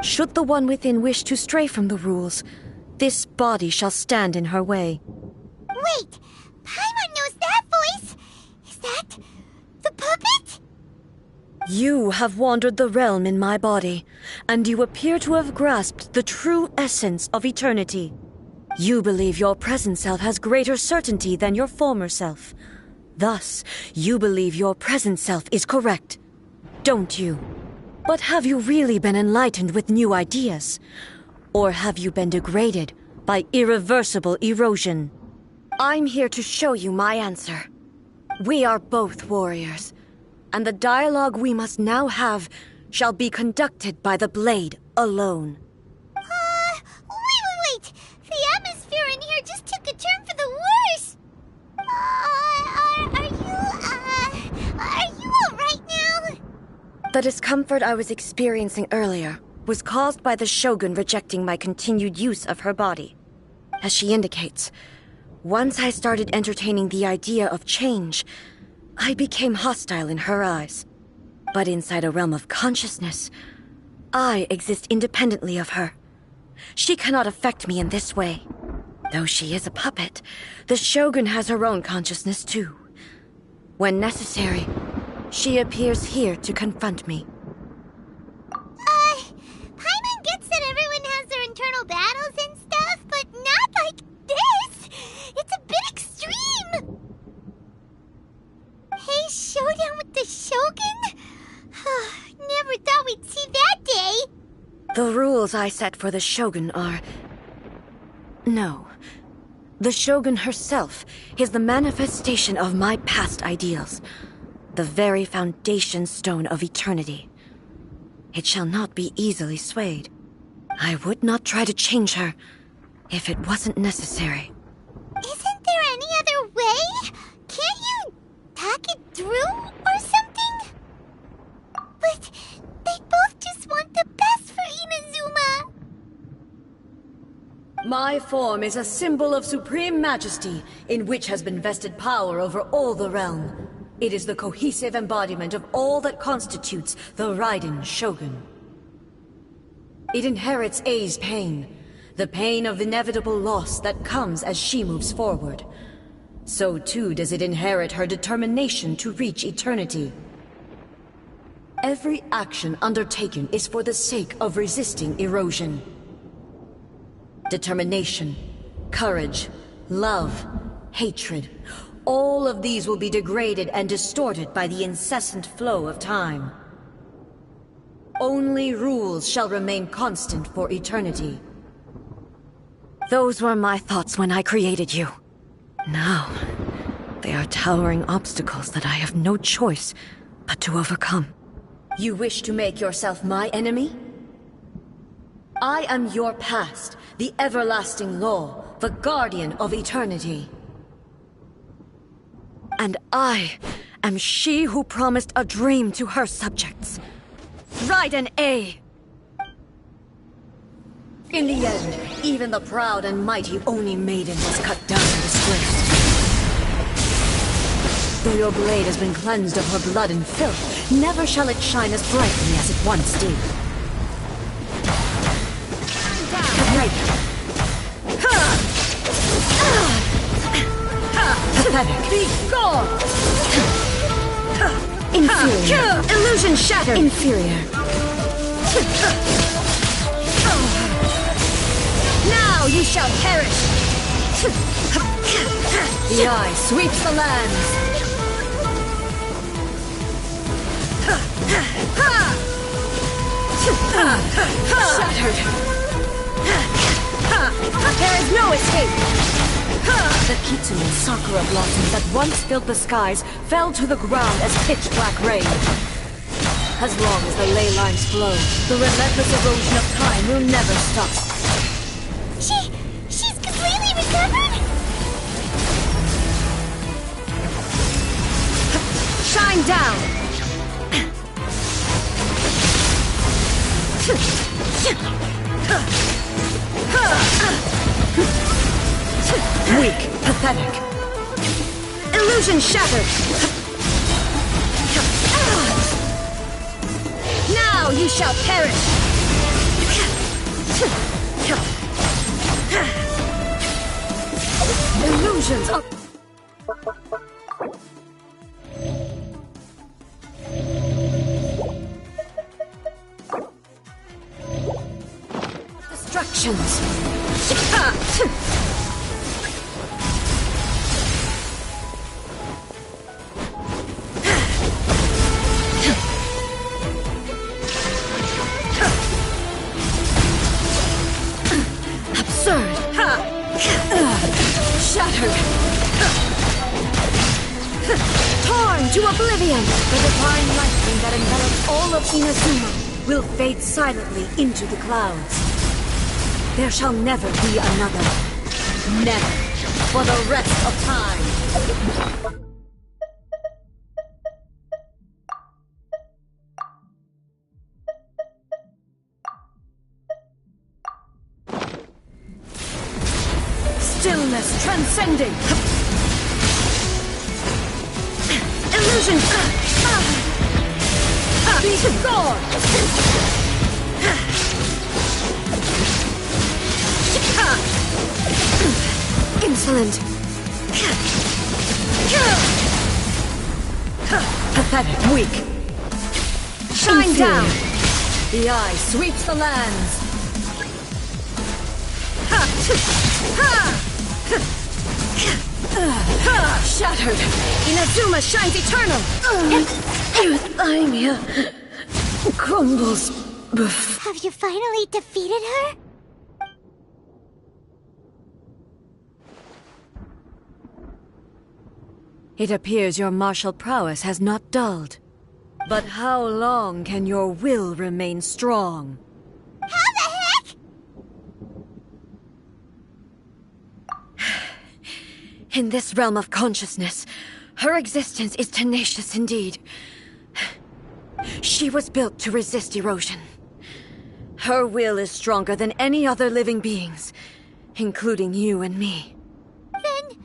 Should the One Within wish to stray from the rules, this body shall stand in her way. Wait! Paimon knows that voice! Is that... the puppet? You have wandered the realm in my body, and you appear to have grasped the true essence of eternity. You believe your present self has greater certainty than your former self. Thus, you believe your present self is correct, don't you? But have you really been enlightened with new ideas? Or have you been degraded by irreversible erosion? I'm here to show you my answer. We are both warriors, and the dialogue we must now have shall be conducted by the blade alone. Wait! The atmosphere in here just took a turn for the worse! Are you alright now? The discomfort I was experiencing earlier was caused by the Shogun rejecting my continued use of her body. As she indicates, once I started entertaining the idea of change, I became hostile in her eyes. But inside a realm of consciousness, I exist independently of her. She cannot affect me in this way. Though she is a puppet, the Shogun has her own consciousness too. When necessary, she appears here to confront me. Paimon gets that everyone has their internal battles and stuff, but not like this! It's a bit extreme! Hey, showdown with the Shogun? Never thought we'd see that day! The rules I set for the Shogun are... No. The Shogun herself is the manifestation of my past ideals. The very foundation stone of eternity. It shall not be easily swayed. I would not try to change her if it wasn't necessary. Isn't there any other way? Can't you talk it through or something? But they both just want the best for Inazuma. My form is a symbol of supreme majesty, in which has been vested power over all the realm. It is the cohesive embodiment of all that constitutes the Raiden Shogun. It inherits Ei's pain, the pain of inevitable loss that comes as she moves forward. So too does it inherit her determination to reach eternity. Every action undertaken is for the sake of resisting erosion. Determination, courage, love, hatred, all of these will be degraded and distorted by the incessant flow of time. only rules shall remain constant for eternity. Those were my thoughts when I created you. Now, they are towering obstacles that I have no choice but to overcome. You wish to make yourself my enemy? I am your past, the everlasting law, the guardian of eternity. And I am she who promised a dream to her subjects. Ride an A! In the end, even the proud and mighty Oni Maiden was cut down and disgraced. Though your blade has been cleansed of her blood and filth, never shall it shine as brightly as it once did. Pathetic. Be gone! Inferior. Illusion shattered. Inferior. Now you shall perish! The eye sweeps the lands! Shattered! There is no escape! The Kitsune Sakura blossoms that once filled the skies fell to the ground as pitch-black rain. As long as the ley lines flow, the relentless erosion of time will never stop. She's completely recovered? Shine down! Weak, pathetic. Illusion shattered! Now you shall perish! Illusions of... Distractions! Absurd! Shattered! Torn to oblivion! The divine lightning that envelops all of Inazuma will fade silently into the clouds. There shall never be another. Never. For the rest of time. Stillness transcending! Illusion! Be gone! Insolent! Pathetic, weak! Shine Inferior. Down! The eye sweeps the lands! Shattered! Inazuma shines eternal! Euthymia crumbles Have you finally defeated her? It appears your martial prowess has not dulled. But how long can your will remain strong? How the heck? In this realm of consciousness, her existence is tenacious indeed. She was built to resist erosion. Her will is stronger than any other living being's, including you and me. Then,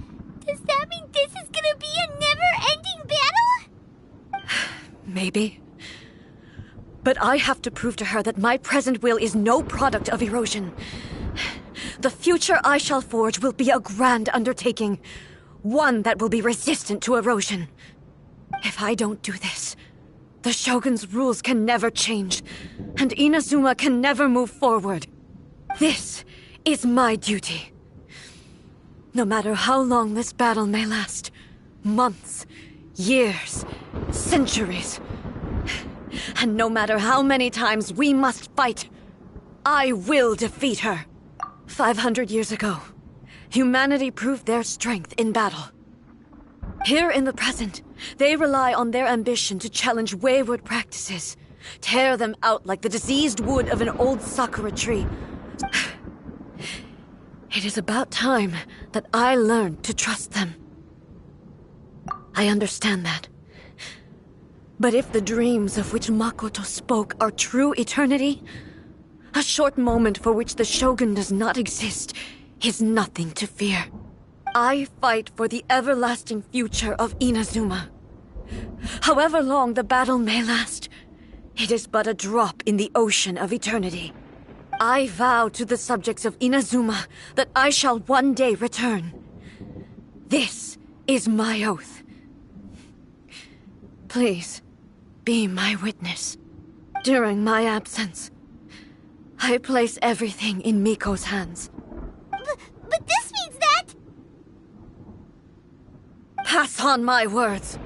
does that mean this is gonna be a never-ending battle? Maybe. But I have to prove to her that my present will is no product of erosion. The future I shall forge will be a grand undertaking. One that will be resistant to erosion. If I don't do this, the Shogun's rules can never change, and Inazuma can never move forward. This is my duty. No matter how long this battle may last, months, years, centuries, And no matter how many times we must fight, I will defeat her. 500 years ago, humanity proved their strength in battle. Here in the present, they rely on their ambition to challenge wayward practices, tear them out like the diseased wood of an old sakura tree. It is about time that I learned to trust them. I understand that. But if the dreams of which Makoto spoke are true eternity, a short moment for which the Shogun does not exist is nothing to fear. I fight for the everlasting future of Inazuma. However long the battle may last, it is but a drop in the ocean of eternity. I vow to the subjects of Inazuma that I shall one day return. This is my oath. Please, be my witness. During my absence, I place everything in Miko's hands. But this means that... Pass on my words.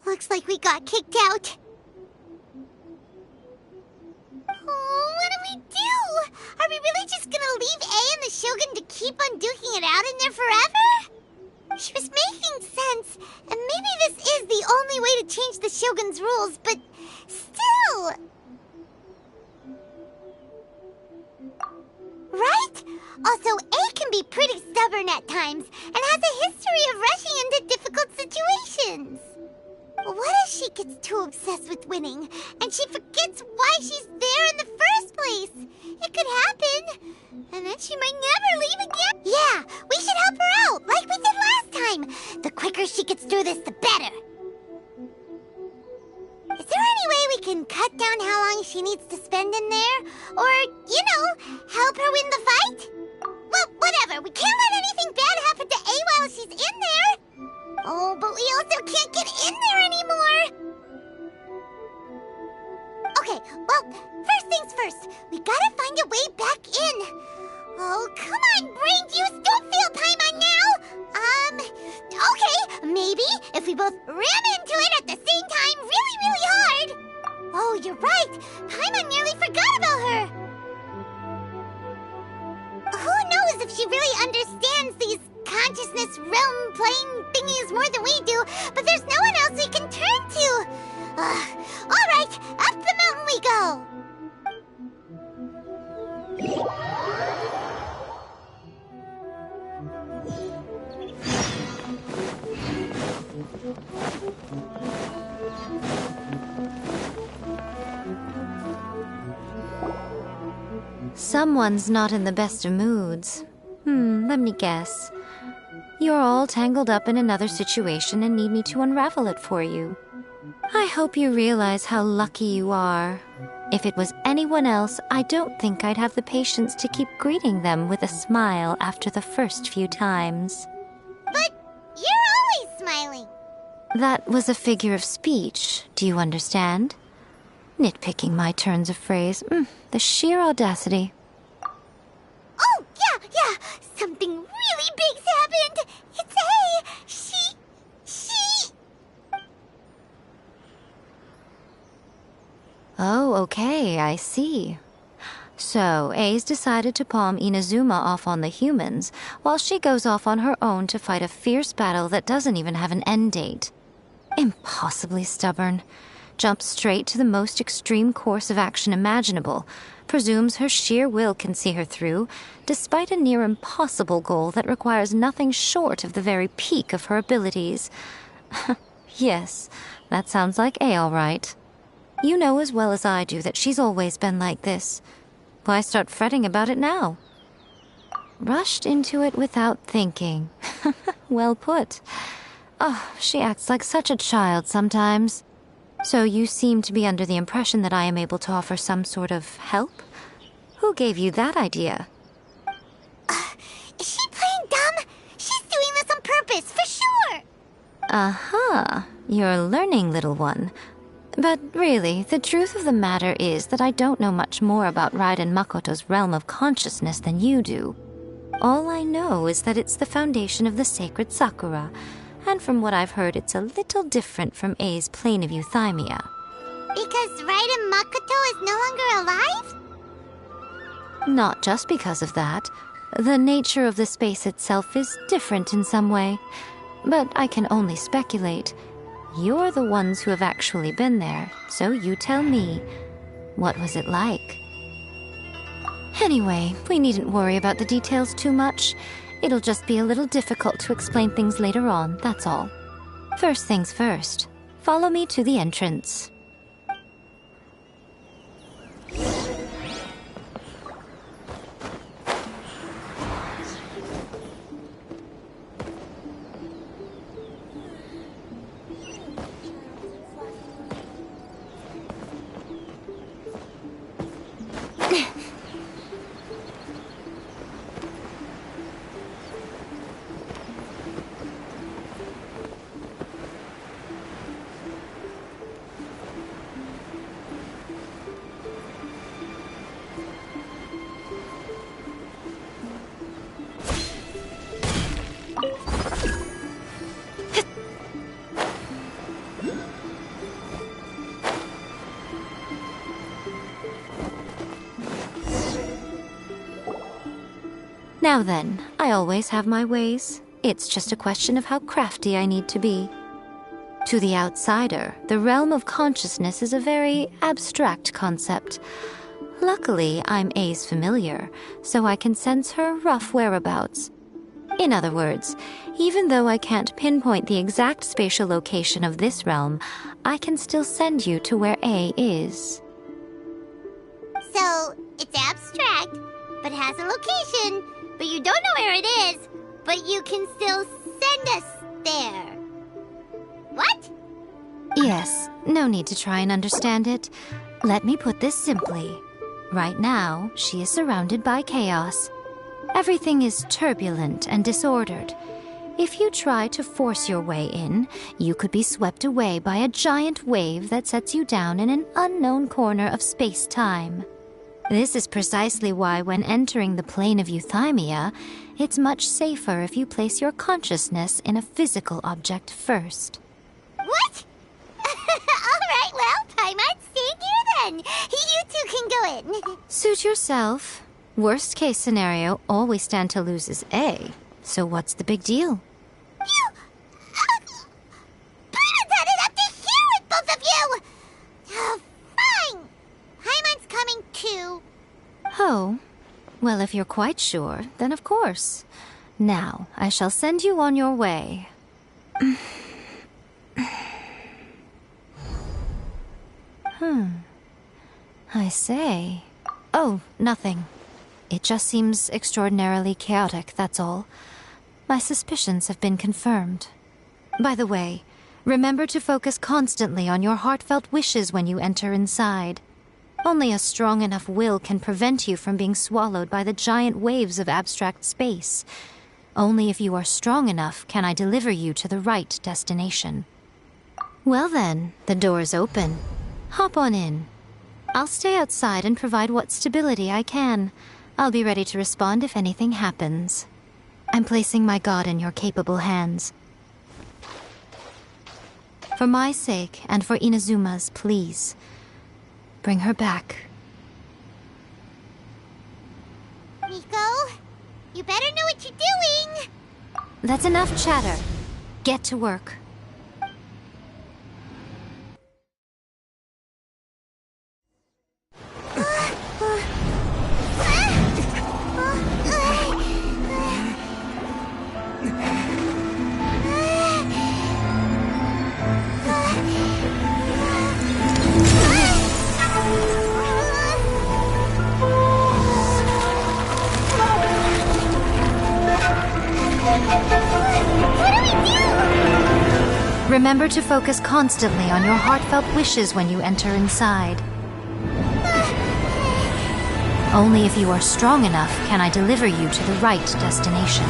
Looks like we got kicked out. Oh, what do we do? Are we really just gonna leave A and the Shogun to keep on duking it out in there forever? She was making sense, and maybe this is the only way to change the Shogun's rules, but still... Right? Also, A can be pretty stubborn at times, and has a history of rushing into difficult situations. What if she gets too obsessed with winning, and she forgets why she's there in the first place? It could happen, and then she might never leave again. Yeah, we should help her out, like we did last time. The quicker she gets through this, the better. Is there any way we can cut down how long she needs to spend in there? Or, you know, help her win the fight? Well, whatever, we can't let anything bad happen to A while she's in there. Oh, but we also can't get in there anymore! Okay, well, first things first. We gotta find a way back in. Oh, come on, brain juice! Don't feel Paimon now! Okay, maybe if we both ram into it at the same time really, really hard. Oh, you're right. Paimon nearly forgot about her. Who knows if she really understands these consciousness realm playing thingies more than we do, but there's no one else we can turn to. Alright, up the mountain we go. Someone's not in the best of moods. Let me guess. You're all tangled up in another situation and need me to unravel it for you. I hope you realize how lucky you are. If it was anyone else, I don't think I'd have the patience to keep greeting them with a smile after the first few times. But you're always smiling. That was a figure of speech, do you understand? Nitpicking my turns of phrase. The sheer audacity. Oh, yeah. Something really big's happened. It's A. She... Oh, okay, I see. So, A's decided to palm Inazuma off on the humans, while she goes off on her own to fight a fierce battle that doesn't even have an end date. Impossibly stubborn. Jumps straight to the most extreme course of action imaginable, presumes her sheer will can see her through, despite a near impossible goal that requires nothing short of the very peak of her abilities. Yes, that sounds like A all right. You know as well as I do that she's always been like this. Why start fretting about it now? Rushed into it without thinking. Well put. Oh, she acts like such a child sometimes. So you seem to be under the impression that I am able to offer some sort of help? Who gave you that idea? Is she playing dumb? She's doing this on purpose, for sure! Uh-huh. You're learning, little one. But really, the truth of the matter is that I don't know much more about Raiden Makoto's realm of consciousness than you do. All I know is that it's the foundation of the sacred Sakura, and from what I've heard, it's a little different from A's plane of euthymia. Because Raiden Makoto is no longer alive? Not just because of that. The nature of the space itself is different in some way. But I can only speculate. You're the ones who have actually been there, so you tell me. What was it like? Anyway, we needn't worry about the details too much. It'll just be a little difficult to explain things later on, that's all. First things first. Follow me to the entrance. Now then, I always have my ways. It's just a question of how crafty I need to be. To the outsider, the realm of consciousness is a very abstract concept. Luckily, I'm A's familiar, so I can sense her rough whereabouts. In other words, even though I can't pinpoint the exact spatial location of this realm, I can still send you to where A is. So, it's abstract, but has a location, but you don't know where it is, but you can still send us there. What? Yes, no need to try and understand it. Let me put this simply. Right now, she is surrounded by chaos. Everything is turbulent and disordered. If you try to force your way in, you could be swept away by a giant wave that sets you down in an unknown corner of space-time. This is precisely why when entering the plane of euthymia, it's much safer if you place your consciousness in a physical object first. What? Alright, well, Paimon, stay here then. You two can go in. Suit yourself. Worst case scenario, all we stand to lose is A. So what's the big deal? You... Paimon's had it up to here with both of you! Fine. Paimon's coming too. Oh. Well, if you're quite sure, then of course. Now, I shall send you on your way. I say. Oh, nothing. It just seems extraordinarily chaotic, that's all. My suspicions have been confirmed. By the way, remember to focus constantly on your heartfelt wishes when you enter inside. Only a strong enough will can prevent you from being swallowed by the giant waves of abstract space. Only if you are strong enough can I deliver you to the right destination. Well then, the door is open. Hop on in. I'll stay outside and provide what stability I can. I'll be ready to respond if anything happens. I'm placing my god in your capable hands. For my sake, and for Inazuma's, please. Bring her back. Miko, you better know what you're doing! That's enough chatter. Get to work. Remember to focus constantly on your heartfelt wishes when you enter inside. Only if you are strong enough can I deliver you to the right destination.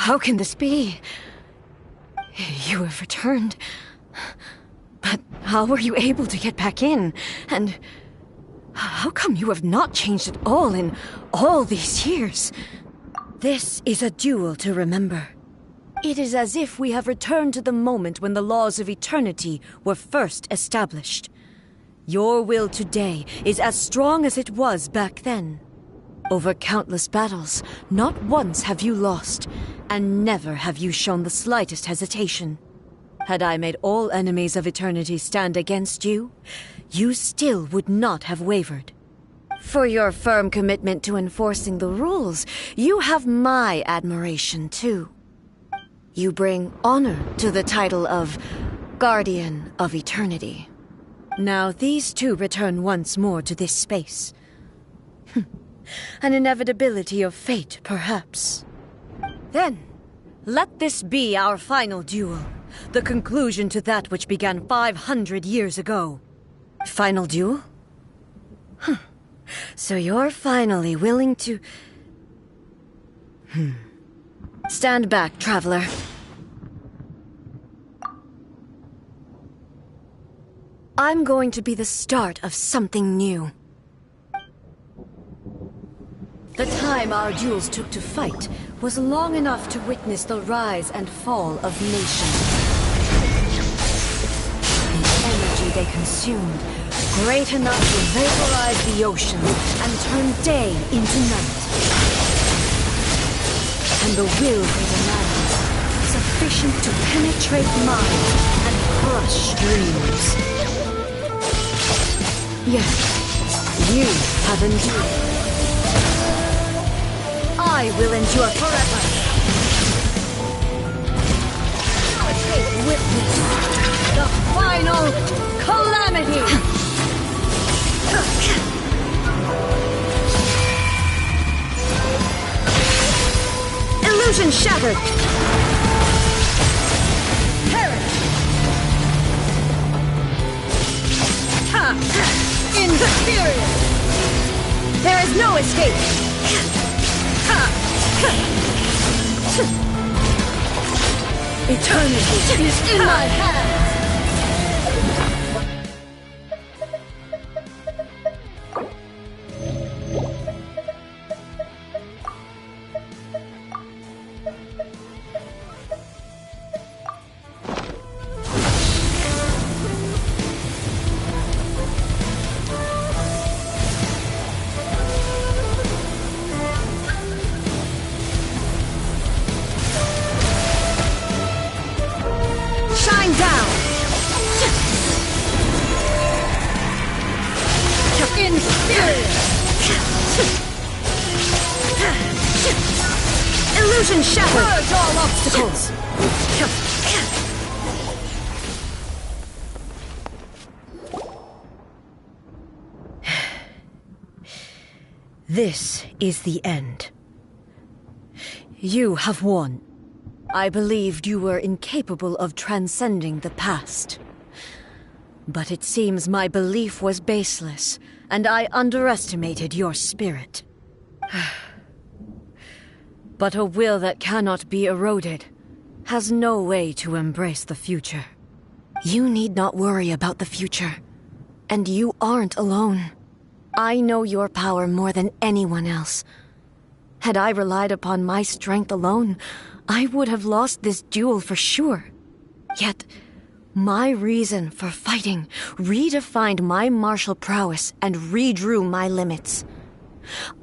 How can this be? You have returned. But how were you able to get back in? And how come you have not changed at all in all these years? This is a duel to remember. It is as if we have returned to the moment when the laws of eternity were first established. Your will today is as strong as it was back then. Over countless battles, not once have you lost, and never have you shown the slightest hesitation. Had I made all enemies of eternity stand against you, you still would not have wavered. For your firm commitment to enforcing the rules, you have my admiration too. You bring honor to the title of Guardian of Eternity. Now these two return once more to this space. An inevitability of fate, perhaps. Then, let this be our final duel. The conclusion to that which began 500 years ago. Final duel? So you're finally willing to... Stand back, traveler. I'm going to be the start of something new. The time our duels took to fight was long enough to witness the rise and fall of nations. The energy they consumed, great enough to vaporize the oceans and turn day into night. And the will they demanded, sufficient to penetrate minds and crush dreams. Yet, you have endured. I will endure forever. Take witness the final calamity. Illusion shattered. Perish. Inferior. There is no escape. Eternity is in my hands! Illusion shattered! Purge all obstacles! This is the end. You have won. I believed you were incapable of transcending the past. But it seems my belief was baseless, and I underestimated your spirit. But a will that cannot be eroded has no way to embrace the future. You need not worry about the future, and you aren't alone. I know your power more than anyone else. Had I relied upon my strength alone, I would have lost this duel for sure. Yet, my reason for fighting redefined my martial prowess and redrew my limits.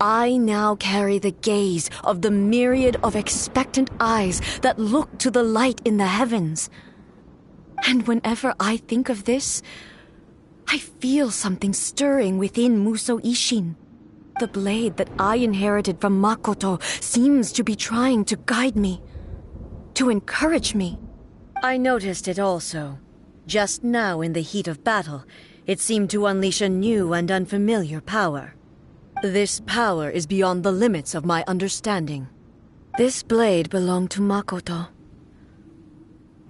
I now carry the gaze of the myriad of expectant eyes that look to the light in the heavens. And whenever I think of this, I feel something stirring within Musou Ishin. The blade that I inherited from Makoto seems to be trying to guide me, to encourage me. I noticed it also. Just now in the heat of battle, it seemed to unleash a new and unfamiliar power. This power is beyond the limits of my understanding. This blade belonged to Makoto.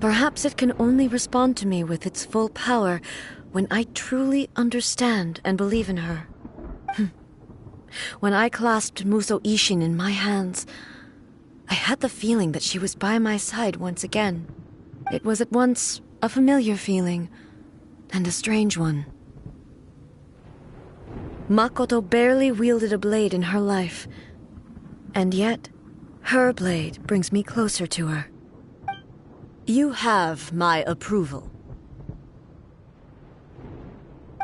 Perhaps it can only respond to me with its full power when I truly understand and believe in her. When I clasped Musou Ishin in my hands, I had the feeling that she was by my side once again. It was at once a familiar feeling and a strange one. Makoto barely wielded a blade in her life, and yet her blade brings me closer to her. You have my approval.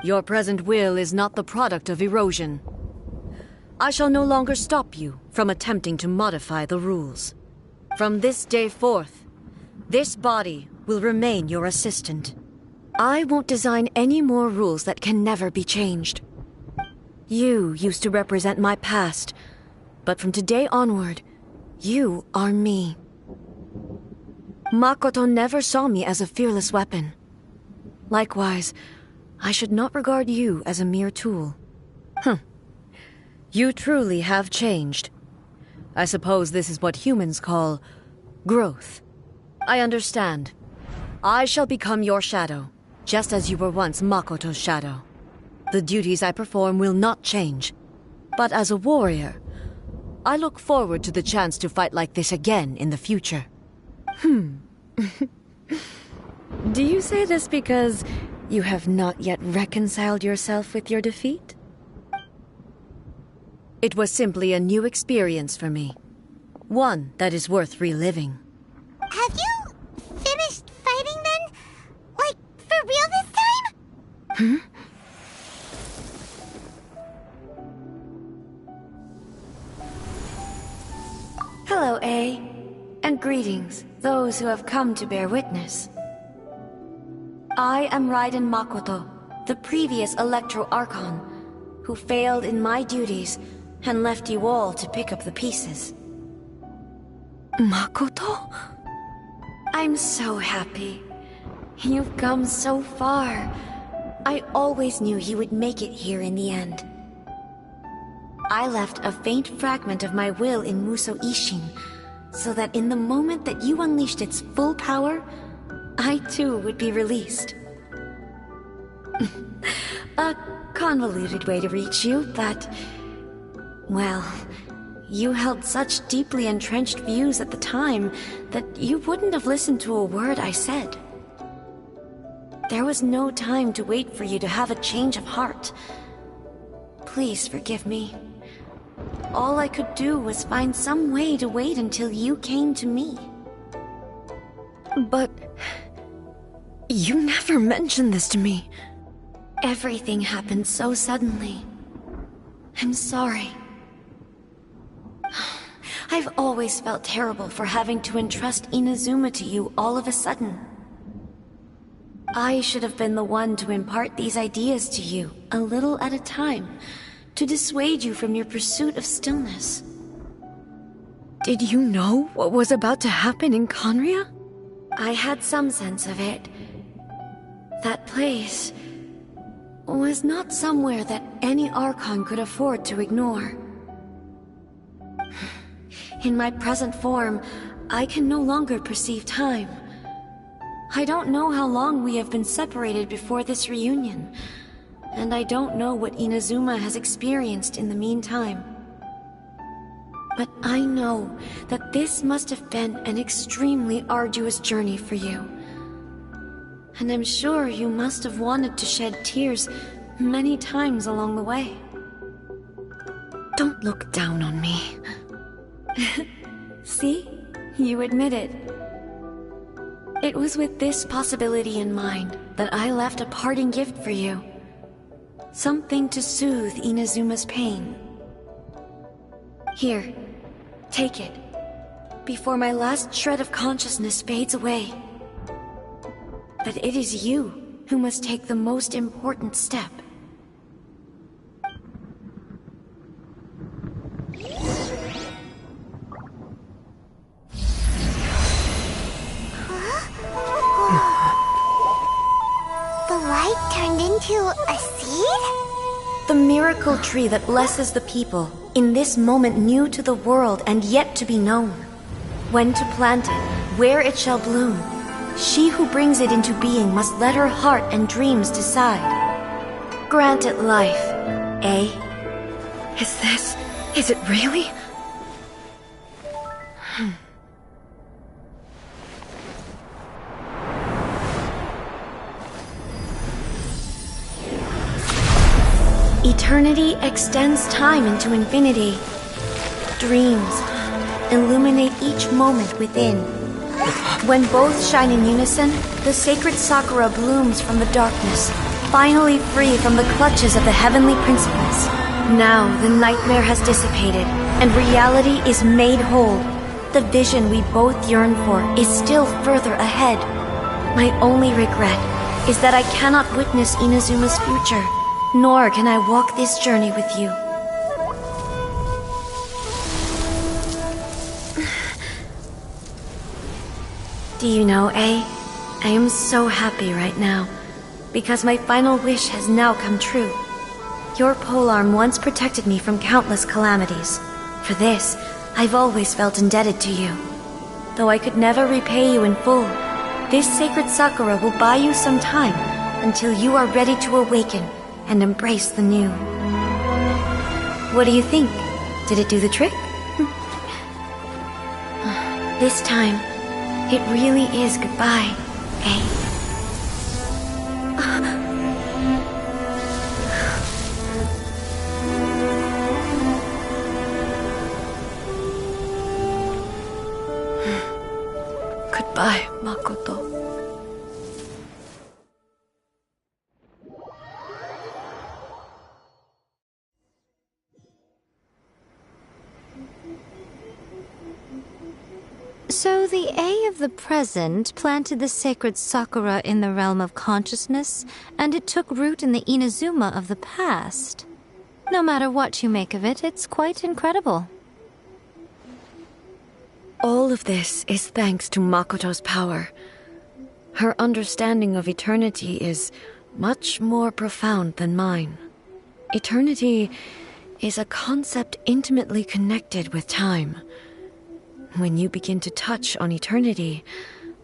Your present will is not the product of erosion. I shall no longer stop you from attempting to modify the rules. From this day forth, this body will remain your assistant. I won't design any more rules that can never be changed. You used to represent my past, but from today onward, you are me. Makoto never saw me as a fearless weapon. Likewise, I should not regard you as a mere tool. You truly have changed. I suppose this is what humans call growth. I understand. I shall become your shadow, just as you were once Makoto's shadow. The duties I perform will not change. But as a warrior, I look forward to the chance to fight like this again in the future. Do you say this because you have not yet reconciled yourself with your defeat? It was simply a new experience for me. One that is worth reliving. Have you finished fighting then? Like, for real this time? Hello, A. And greetings, those who have come to bear witness. I am Raiden Makoto, the previous Electro Archon, who failed in my duties and left you all to pick up the pieces. Makoto? I'm so happy. You've come so far. I always knew you would make it here in the end. I left a faint fragment of my will in Muso Ishin, so that in the moment that you unleashed its full power, I too would be released. A convoluted way to reach you, but... well, you held such deeply entrenched views at the time that you wouldn't have listened to a word I said. There was no time to wait for you to have a change of heart. Please forgive me. All I could do was find some way to wait until you came to me. But... you never mentioned this to me. Everything happened so suddenly. I'm sorry. I've always felt terrible for having to entrust Inazuma to you all of a sudden. I should have been the one to impart these ideas to you, a little at a time, to dissuade you from your pursuit of stillness. Did you know what was about to happen in Conria? I had some sense of it. That place was not somewhere that any Archon could afford to ignore. In my present form, I can no longer perceive time. I don't know how long we have been separated before this reunion, and I don't know what Inazuma has experienced in the meantime. But I know that this must have been an extremely arduous journey for you. And I'm sure you must have wanted to shed tears many times along the way. Don't look down on me. See? You admit it. It was with this possibility in mind that I left a parting gift for you. Something to soothe Inazuma's pain. Here, take it, before my last shred of consciousness fades away. But it is you who must take the most important step. The light turned into a seed? The miracle tree that blesses the people, in this moment new to the world and yet to be known. When to plant it, where it shall bloom, she who brings it into being must let her heart and dreams decide. Grant it life, eh? Is it really? Eternity extends time into infinity. Dreams illuminate each moment within. When both shine in unison, the sacred Sakura blooms from the darkness, finally free from the clutches of the heavenly principles. Now the nightmare has dissipated, and reality is made whole. The vision we both yearn for is still further ahead. My only regret is that I cannot witness Inazuma's future, nor can I walk this journey with you. Do you know, I am so happy right now, because my final wish has now come true. Your polearm once protected me from countless calamities. For this, I've always felt indebted to you. Though I could never repay you in full, this sacred Sakura will buy you some time until you are ready to awaken and embrace the new. What do you think? Did it do the trick? This time, it really is goodbye, eh? Goodbye, Makoto. So the A of the present planted the sacred Sakura in the realm of consciousness, and it took root in the Inazuma of the past. No matter what you make of it, it's quite incredible. All of this is thanks to Makoto's power. Her understanding of eternity is much more profound than mine. Eternity is a concept intimately connected with time. When you begin to touch on eternity,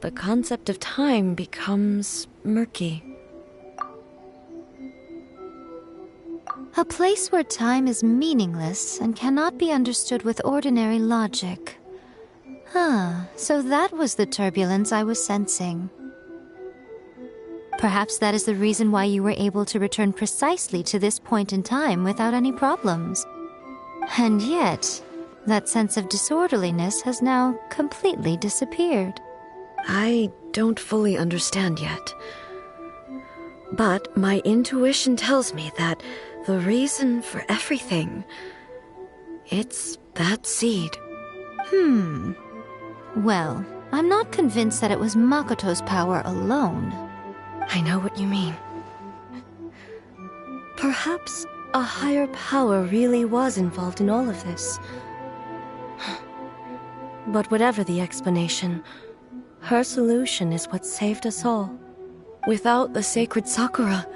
the concept of time becomes murky. A place where time is meaningless and cannot be understood with ordinary logic. So that was the turbulence I was sensing. Perhaps that is the reason why you were able to return precisely to this point in time without any problems. And yet, that sense of disorderliness has now completely disappeared. I don't fully understand yet. But my intuition tells me that the reason for everything, it's that seed. Well, I'm not convinced that it was Makoto's power alone. I know what you mean. Perhaps a higher power really was involved in all of this. But whatever the explanation, her solution is what saved us all. Without the sacred Sakura,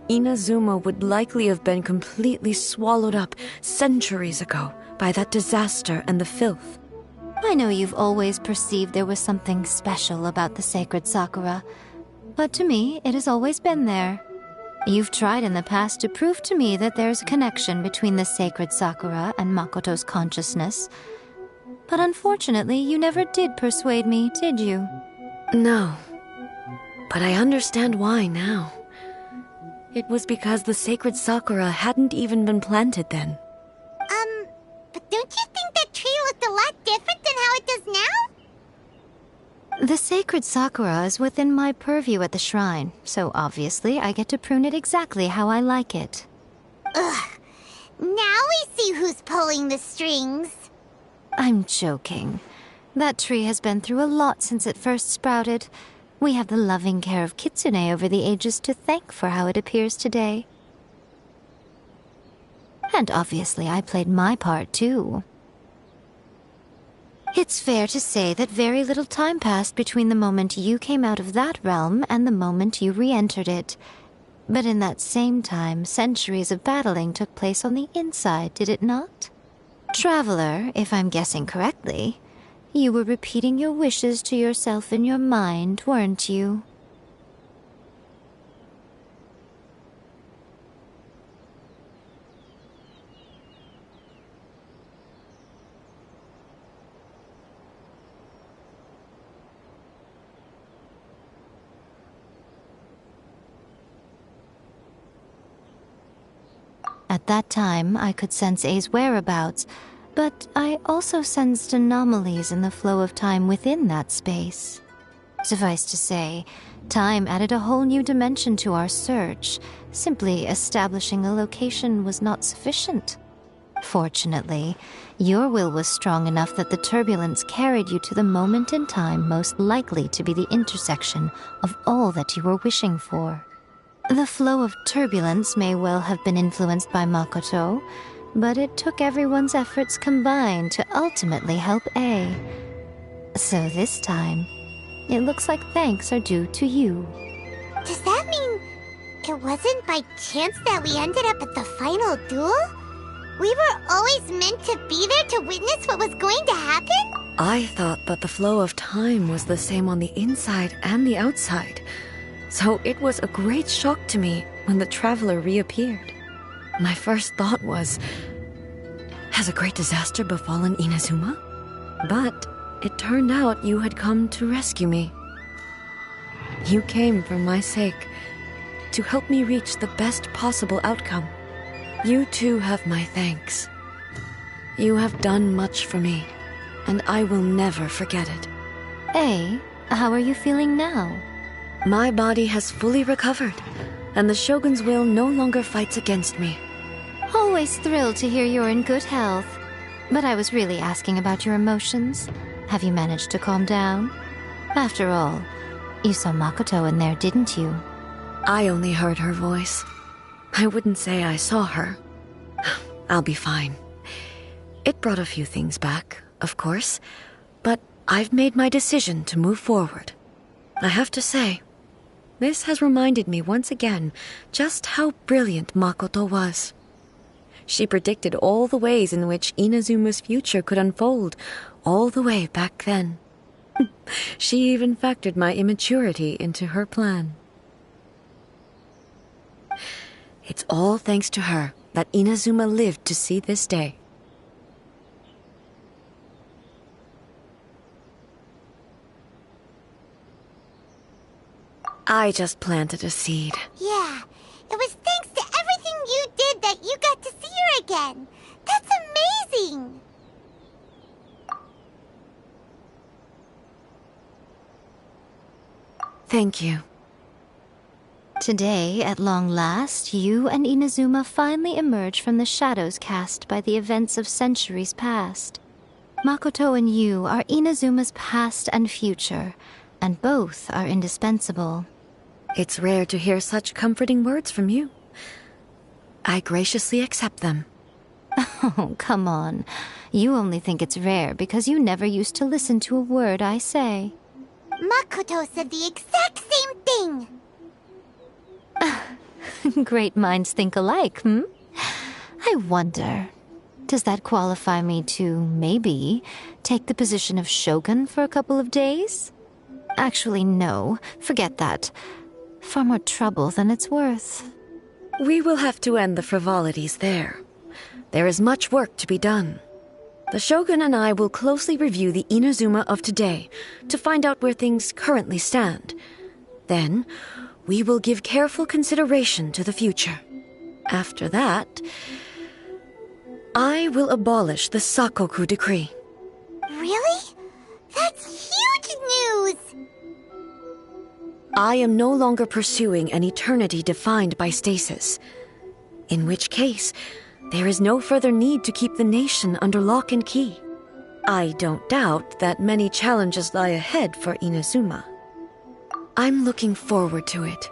Inazuma would likely have been completely swallowed up centuries ago by that disaster and the filth. I know you've always perceived there was something special about the sacred Sakura, but to me, it has always been there. You've tried in the past to prove to me that there's a connection between the sacred Sakura and Makoto's consciousness, but unfortunately, you never did persuade me, did you? No. But I understand why now. It was because the sacred Sakura hadn't even been planted then. But don't you think that tree looked a lot different than how it does now? The sacred Sakura is within my purview at the shrine, so obviously I get to prune it exactly how I like it. Ugh. Now we see who's pulling the strings. I'm joking. That tree has been through a lot since it first sprouted. We have the loving care of Kitsune over the ages to thank for how it appears today. And obviously I played my part too. It's fair to say that very little time passed between the moment you came out of that realm and the moment you re-entered it. But in that same time, centuries of battling took place on the inside, did it not? Traveler, if I'm guessing correctly, you were repeating your wishes to yourself in your mind, weren't you? At that time, I could sense A's whereabouts, but I also sensed anomalies in the flow of time within that space. Suffice to say, time added a whole new dimension to our search. Simply establishing a location was not sufficient. Fortunately, your will was strong enough that the turbulence carried you to the moment in time most likely to be the intersection of all that you were wishing for. The flow of turbulence may well have been influenced by Makoto, but it took everyone's efforts combined to ultimately help A. So this time, it looks like thanks are due to you. Does that mean it wasn't by chance that we ended up at the final duel? We were always meant to be there to witness what was going to happen? I thought that the flow of time was the same on the inside and the outside, so it was a great shock to me when the traveler reappeared. My first thought was, has a great disaster befallen Inazuma? But it turned out you had come to rescue me. You came for my sake, to help me reach the best possible outcome. You too have my thanks. You have done much for me, and I will never forget it. A, how are you feeling now? My body has fully recovered, and the Shogun's will no longer fights against me. Always thrilled to hear you're in good health. But I was really asking about your emotions. Have you managed to calm down? After all, you saw Makoto in there, didn't you? I only heard her voice. I wouldn't say I saw her. I'll be fine. It brought a few things back, of course, but I've made my decision to move forward. I have to say, this has reminded me once again just how brilliant Makoto was. She predicted all the ways in which Inazuma's future could unfold, all the way back then. She even factored my immaturity into her plan. It's all thanks to her that Inazuma lived to see this day. I just planted a seed. Yeah, it was thanks to everything you did that you got to see her again. That's amazing! Thank you. Today, at long last, you and Inazuma finally emerge from the shadows cast by the events of centuries past. Makoto and you are Inazuma's past and future, and both are indispensable. It's rare to hear such comforting words from you. I graciously accept them. Oh, come on. You only think it's rare because you never used to listen to a word I say. Makoto said the exact same thing! Great minds think alike, hmm? I wonder, does that qualify me to, maybe, take the position of Shogun for a couple of days? Actually, no. Forget that. Far more trouble than it's worth. We will have to end the frivolities there. There is much work to be done. The Shogun and I will closely review the Inazuma of today to find out where things currently stand. Then, we will give careful consideration to the future. After that, I will abolish the Sakoku decree. Really? That's huge news! I am no longer pursuing an eternity defined by stasis. In which case, there is no further need to keep the nation under lock and key. I don't doubt that many challenges lie ahead for Inazuma. I'm looking forward to it.